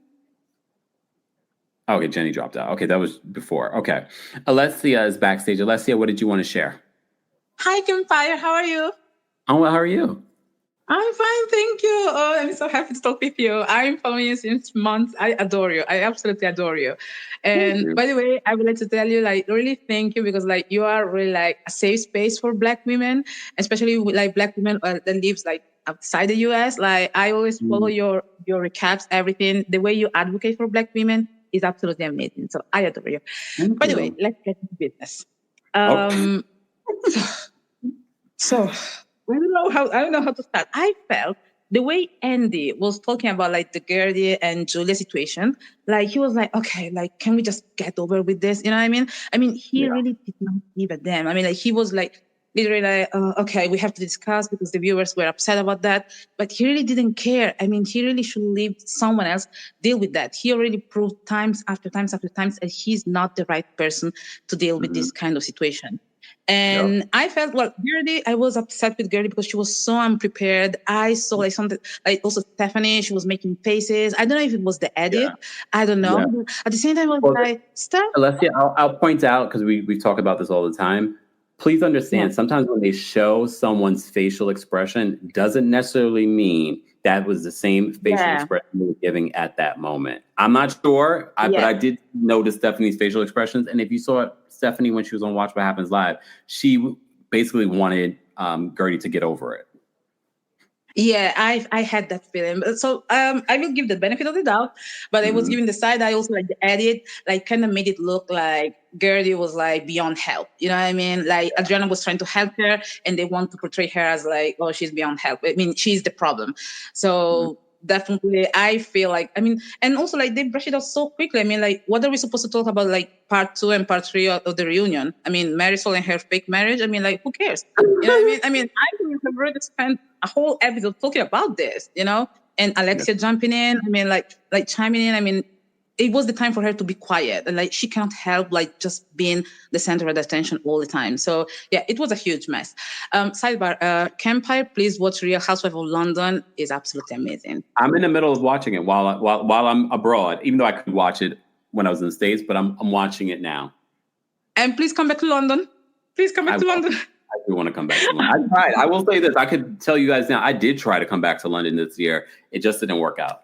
Okay, Jenny dropped out. Okay, that was before. Okay. Alexia is backstage. Alexia, what did you want to share? Hi, Kempire. How are you? Oh, well, how are you? I'm fine, thank you. Oh, I'm so happy to talk with you. I'm following you since months. I adore you. I absolutely adore you. And by the way, I would like to tell you, like, really thank you because, like, you are really like a safe space for Black women, especially with, like, Black women that lives like outside the U.S. Like, I always follow your recaps, everything. The way you advocate for Black women is absolutely amazing. So I adore you. By the way, let's get to business. So I don't know how to start. I felt the way Andy was talking about like the Guerdy and Julia situation, like he was like, okay, like can we just get over with this? You know what I mean? I mean, he really did not give a damn. I mean, like he was like literally like, okay, we have to discuss because the viewers were upset about that. But he really didn't care. I mean, he really should leave someone else deal with that. He already proved times after times after times that he's not the right person to deal with this kind of situation. And I felt, well, Guerdy, I was upset with Guerdy because she was so unprepared. I saw like something, like also Stephanie, she was making faces. I don't know if it was the edit. I don't know. But at the same time, I was like, stop. Alexia, I'll point out, because we talk about this all the time. Please understand, sometimes when they show someone's facial expression, doesn't necessarily mean that was the same facial expression they were giving at that moment. I'm not sure, but I did notice Stephanie's facial expressions. And if you saw Stephanie when she was on Watch What Happens Live, she basically wanted Guerdy to get over it. Yeah, I had that feeling. So I will give the benefit of the doubt, but I was giving the side eye also, like the edit, like kind of made it look like Guerdy was like beyond help. You know what I mean? Like Adriana was trying to help her and they want to portray her as like, oh, she's beyond help. I mean, she's the problem. So definitely I feel like, I mean, and also like they brush it out so quickly. I mean, like what are we supposed to talk about like part 2 and part 3 of the reunion? I mean, Marisol and her fake marriage. I mean, like who cares? You know what I mean? I mean, I think we've already spent a whole episode talking about this, you know, and Alexia jumping in. I mean, like chiming in. I mean, it was the time for her to be quiet, and like she cannot help like just being the center of attention all the time. So yeah, it was a huge mess. Sidebar, Kempire, please watch Real Housewives of London. Is absolutely amazing. I'm in the middle of watching it while I'm abroad, even though I could watch it when I was in the States, but I'm watching it now. And please come back to London. Please come back to London. I do want to come back to London. I tried. I will say this. I could tell you guys now, I did try to come back to London this year. It just didn't work out.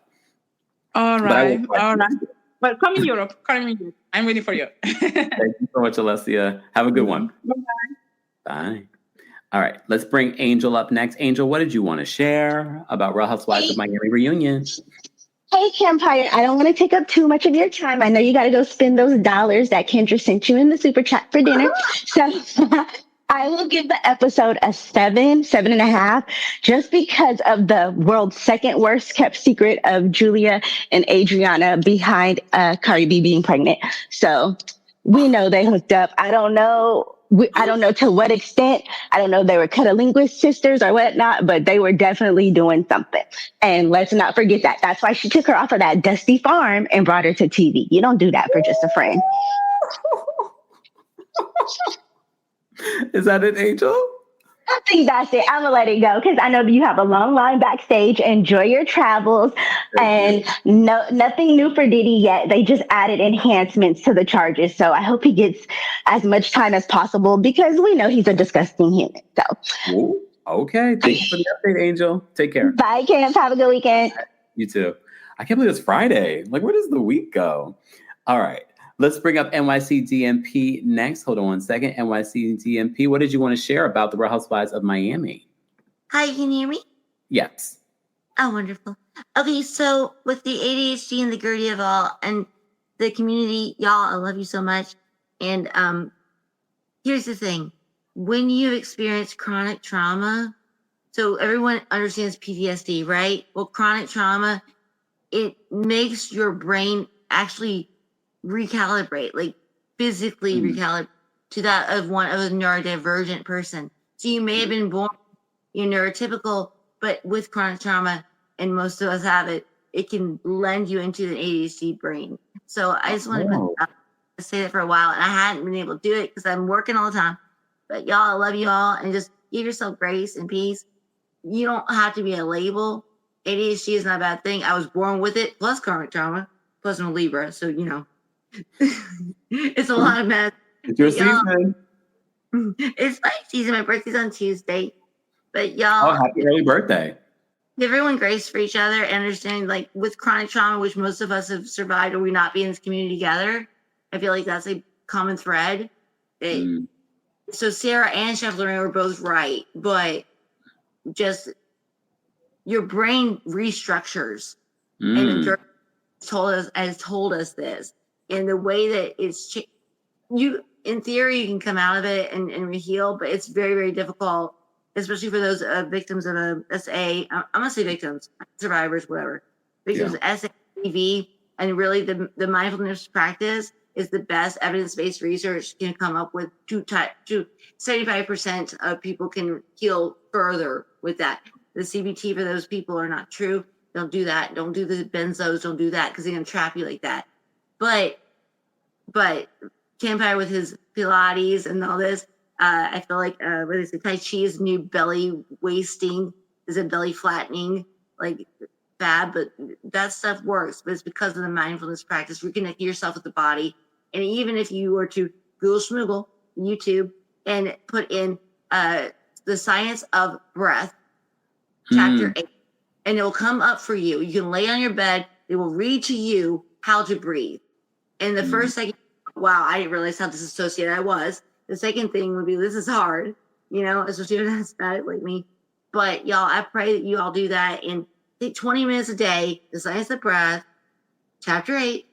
All right. All right. But come in Europe. Come in Europe. I'm waiting for you. Thank you so much, Alexia. Have a good one. Bye-bye. Bye. All right. Let's bring Angel up next. Angel, what did you want to share about Real Housewives of Miami reunion? Hey, Kempire, I don't want to take up too much of your time. I know you got to go spend those dollars that Kendra sent you in the super chat for dinner. So I will give the episode a 7.5, just because of the world's second worst kept secret of Julia and Adriana behind Cardi B being pregnant. So we know they hooked up. I don't know to what extent. I don't know if they were cunnilingus sisters or whatnot, but they were definitely doing something. And let's not forget that. That's why she took her off of that dusty farm and brought her to TV. You don't do that for just a friend. Is that it, Angel? I think that's it. I'm going to let it go because I know you have a long line backstage. Enjoy your travels. And nothing new for Diddy yet. They just added enhancements to the charges. So I hope he gets as much time as possible because we know he's a disgusting human. So, ooh, okay. Thank you for the update, Angel. Take care. Bye, Camp. Have a good weekend. You too. I can't believe it's Friday. Like, where does the week go? All right. Let's bring up NYC DMP next. Hold on one second. NYC DMP, what did you want to share about the Real Housewives of Miami? Hi, can you hear me? Yes. Oh, wonderful. Okay, so with the ADHD and the Guerdy of all and the community, y'all, I love you so much. And here's the thing. When you experience chronic trauma, so everyone understands PTSD, right? Well, chronic trauma, it makes your brain actually recalibrate, like physically recalibrate to that of a neurodivergent person. So you may have been born, you're neurotypical, but with chronic trauma, and most of us have it, it can lend you into the ADHD brain. So I just want to say that for a while, and I hadn't been able to do it because I'm working all the time. But y'all, I love you all, and just give yourself grace and peace. You don't have to be a label. ADHD is not a bad thing. I was born with it, plus current trauma, plus I'm a Libra, so it's a lot of mess. It's your season. It's my season. My birthday's on Tuesday. But y'all, happy early birthday. Give everyone grace for each other and understanding, like with chronic trauma, which most of us have survived, or we not be in this community together. I feel like that's a common thread. So Sarah and Chef Lorraine were both right, but just your brain restructures, and the has told us this, and the way that it's you. In theory, you can come out of it and heal, but it's very, very difficult, especially for those victims of a SA. I'm gonna say victims, survivors, whatever. Victims of SAV, and really the mindfulness practice is the best evidence-based research can come up with. 75% of people can heal further with that. The CBT for those people are not true. Don't do that. Don't do the benzos. Don't do that because they're gonna trap you like that. But Kempire with his Pilates and all this, I feel like what is it? Tai Chi is new belly wasting, is a belly flattening, like fab, but that stuff works. But it's because of the mindfulness practice, reconnecting yourself with the body. And even if you were to Google Schmoogle, YouTube, and put in the science of breath, chapter 8, and it will come up for you. You can lay on your bed, they will read to you how to breathe. And the first second, wow, I didn't realize how disassociated I was. The second thing would be, this is hard, especially if it's bad like me. But y'all, I pray that you all do that and take 20 minutes a day, the science of breath, chapter 8,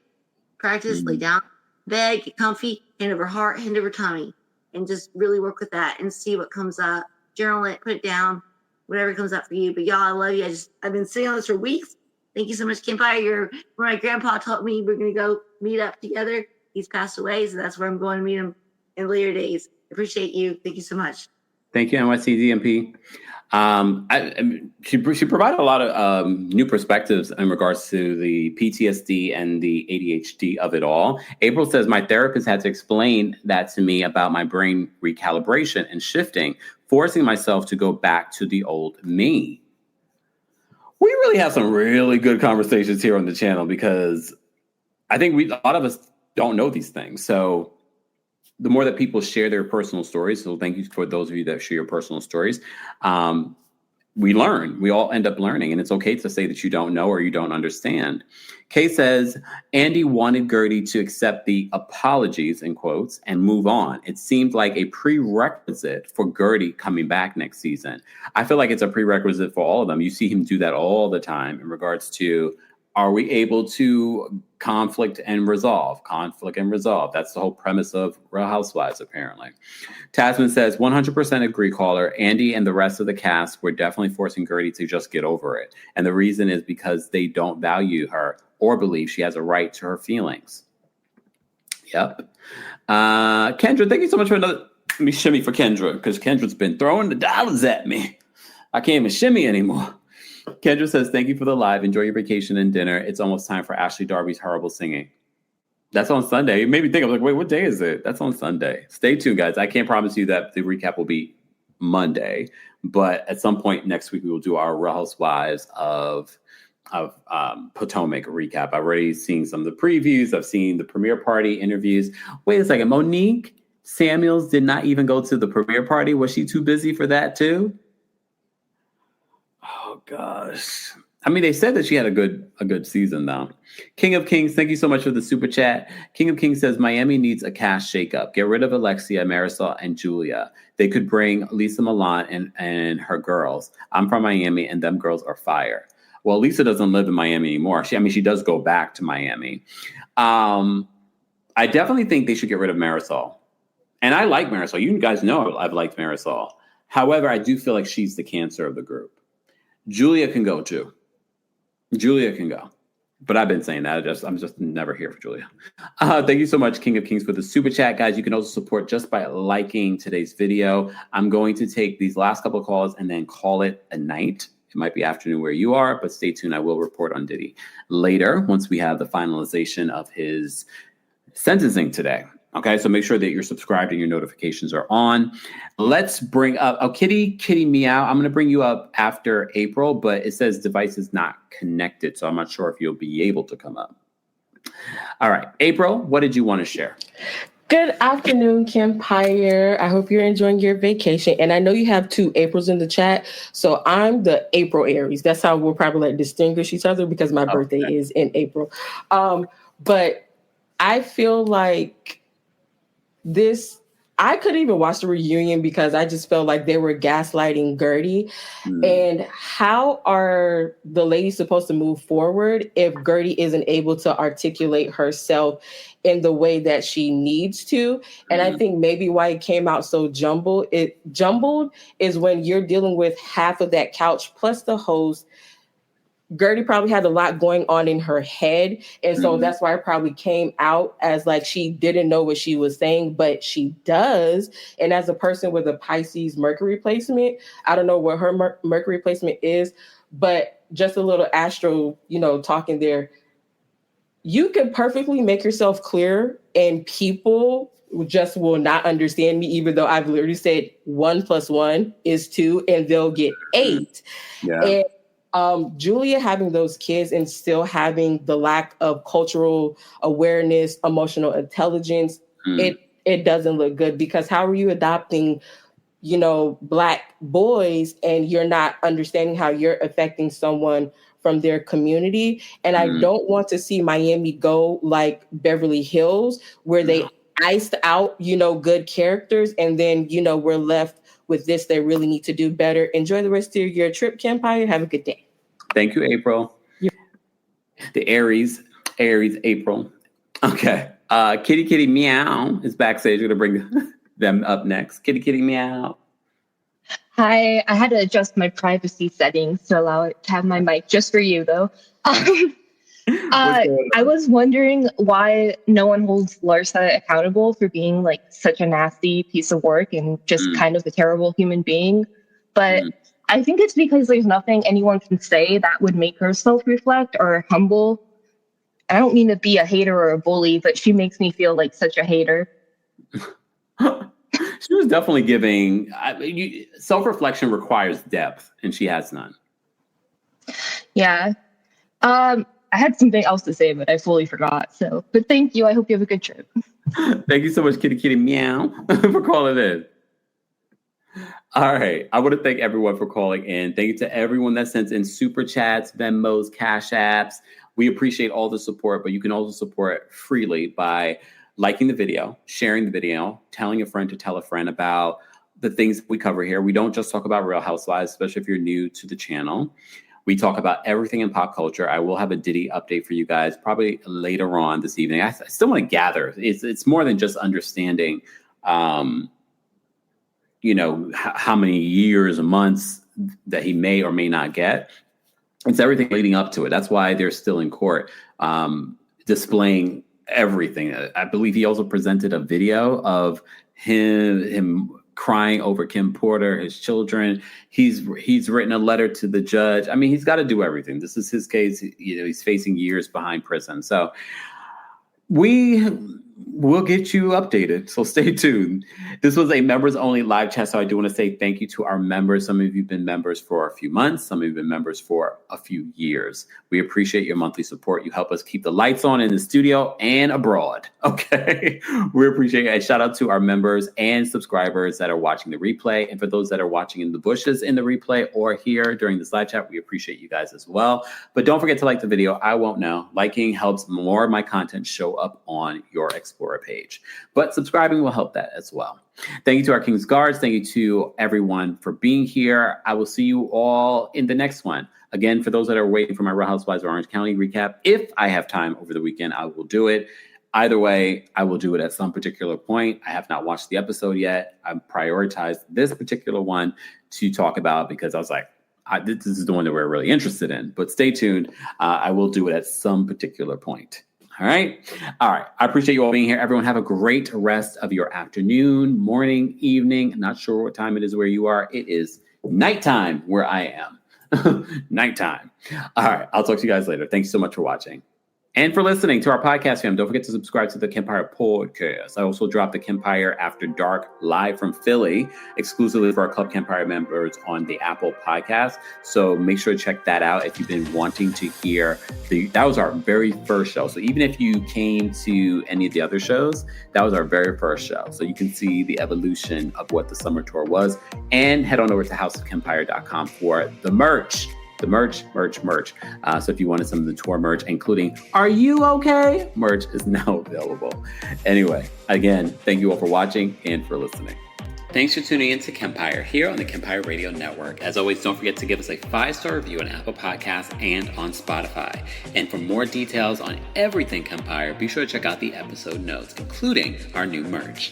practice, lay down, bed, get comfy, hand over heart, hand over tummy, and just really work with that and see what comes up. Journal it, put it down, whatever comes up for you. But y'all, I love you. I've been sitting on this for weeks. Thank you so much, Kempire. You're where my grandpa told me we're going to go meet up together. He's passed away, so that's where I'm going to meet him in later days. I appreciate you. Thank you so much. Thank you, NYCDMP. She provided a lot of new perspectives in regards to the PTSD and the ADHD of it all. April says, my therapist had to explain that to me about my brain recalibration and shifting, forcing myself to go back to the old me. We really have some really good conversations here on the channel because I think a lot of us don't know these things. So the more that people share their personal stories, so thank you for those of you that share your personal stories, we learn. We all end up learning, and it's okay to say that you don't know or you don't understand. Kay says, Andy wanted Guerdy to accept the apologies, in quotes, and move on. It seemed like a prerequisite for Guerdy coming back next season. I feel like it's a prerequisite for all of them. You see him do that all the time in regards to, are we able to conflict and resolve? That's the whole premise of Real Housewives, apparently. Tasman says, 100% agree, caller. Andy and the rest of the cast were definitely forcing Guerdy to just get over it. And the reason is because they don't value her or believe she has a right to her feelings. Yep. Kendra, thank you so much for another. Let me shimmy for Kendra, because Kendra's been throwing the dollars at me. I can't even shimmy anymore. Kendra says, thank you for the live. Enjoy your vacation and dinner. It's almost time for Ashley Darby's horrible singing. That's on Sunday. It made me think, I'm like, wait, what day is it? That's on Sunday. Stay tuned, guys. I can't promise you that the recap will be Monday, but at some point next week, we will do our Real Housewives of Potomac recap. I've already seen some of the previews. I've seen the premiere party interviews. Wait a second. Monique Samuels did not even go to the premiere party. Was she too busy for that too? Oh gosh. I mean, they said that she had a good season though. King of Kings, thank you so much for the super chat. King of Kings says Miami needs a cast shakeup. Get rid of Alexia, Marisol, and Julia. They could bring Lisa Milan and her girls. I'm from Miami, and them girls are fire. Well, Lisa doesn't live in Miami anymore. She does go back to Miami. I definitely think they should get rid of Marisol. And I like Marisol. You guys know I've liked Marisol. However, I do feel like she's the cancer of the group. Julia can go too. Julia can go. But I've been saying that. I'm just never here for Julia. Thank you so much, King of Kings, for the super chat. Guys, you can also support just by liking today's video. I'm going to take these last couple of calls and then call it a night. It might be afternoon where you are, but stay tuned. I will report on Diddy later once we have the finalization of his sentencing today. Okay, so make sure that you're subscribed and your notifications are on. Let's bring up, Kitty Meow. I'm going to bring you up after April, but it says device is not connected, so I'm not sure if you'll be able to come up. All right, April, what did you want to share? Good afternoon, Kempire. I hope you're enjoying your vacation. And I know you have 2 Aprils in the chat. So I'm the April Aries. That's how we'll probably distinguish each other because my birthday is in April. But I feel like I couldn't even watch the reunion because I just felt like they were gaslighting Guerdy. And how are the ladies supposed to move forward if Guerdy isn't able to articulate herself in the way that she needs to? And I think maybe why it came out so jumbled is when you're dealing with half of that couch plus the host. Guerdy probably had a lot going on in her head. And so that's why it probably came out as like she didn't know what she was saying, but she does. And as a person with a Pisces Mercury placement, I don't know what her Mercury placement is, but just a little astro, talking there. You can perfectly make yourself clear and people just will not understand me, even though I've literally said 1 + 1 is 2 and they'll get 8. Yeah. And Julia having those kids and still having the lack of cultural awareness, emotional intelligence, it doesn't look good because how are you adopting, Black boys and you're not understanding how you're affecting someone from their community? And I don't want to see Miami go like Beverly Hills where they iced out, good characters and then, we're left with this. They really need to do better. Enjoy the rest of your trip, Kempire. Have a good day. Thank you, April. Yeah. The Aries, April. Okay. Kitty Meow is backstage. We're going to bring them up next. Kitty Meow. Hi. I had to adjust my privacy settings to allow it to have my mic just for you, though. I was wondering why no one holds Larsa accountable for being like such a nasty piece of work and just kind of a terrible human being. But I think it's because there's nothing anyone can say that would make her self-reflect or humble. I don't mean to be a hater or a bully, but she makes me feel like such a hater. She was definitely giving, self-reflection requires depth, and she has none. Yeah. I had something else to say, but I fully forgot. But thank you. I hope you have a good trip. Thank you so much, Kitty Meow, for calling in. All right. I want to thank everyone for calling in. Thank you to everyone that sends in super chats, Venmos, Cash Apps. We appreciate all the support, but you can also support freely by liking the video, sharing the video, telling a friend to tell a friend about the things we cover here. We don't just talk about Real Housewives, especially if you're new to the channel. We talk about everything in pop culture. I will have a Diddy update for you guys probably later on this evening. I still want to gather. It's more than just understanding, how many years and months that he may or may not get. It's everything leading up to it. That's why they're still in court, displaying everything. I believe he also presented a video of him crying over Kim Porter, his children. He's written a letter to the judge. I mean, he's got to do everything. This is his case. He's facing years behind prison. So we'll get you updated. So stay tuned. This was a members only live chat. So I do want to say thank you to our members. Some of you have been members for a few months. Some of you have been members for a few years. We appreciate your monthly support. You help us keep the lights on in the studio and abroad. Okay. We appreciate it. A shout out to our members and subscribers that are watching the replay. And for those that are watching in the bushes in the replay or here during this live chat, we appreciate you guys as well. But don't forget to like the video. I won't know. Liking helps more of my content show up on your Explorer page, but subscribing will help that as well. Thank you to our King's Guards. Thank you to everyone for being here. I will see you all in the next one. Again, for those that are waiting for my Real Housewives of Orange County recap, if I have time over the weekend, I will do it. Either way, I will do it at some particular point. I have not watched the episode yet. I prioritized this particular one to talk about because I was like, this is the one that we're really interested in. But stay tuned. I will do it at some particular point. All right. I appreciate you all being here. Everyone have a great rest of your afternoon, morning, evening. Not sure what time it is where you are. It is nighttime where I am. Nighttime. All right. I'll talk to you guys later. Thanks so much for watching. And for listening to our podcast, fam. Don't forget to subscribe to the Kempire podcast. I also dropped the Kempire After Dark live from Philly, exclusively for our Club Kempire members on the Apple podcast. So make sure to check that out if you've been wanting to hear. That was our very first show. So even if you came to any of the other shows, that was our very first show. So you can see the evolution of what the summer tour was. And head on over to houseofkempire.com for the merch. The merch. So if you wanted some of the tour merch, including Are You Okay? Merch is now available. Anyway, again, thank you all for watching and for listening. Thanks for tuning in to Kempire here on the Kempire Radio Network. As always, don't forget to give us a 5-star review on Apple Podcasts and on Spotify. And for more details on everything Kempire, be sure to check out the episode notes, including our new merch.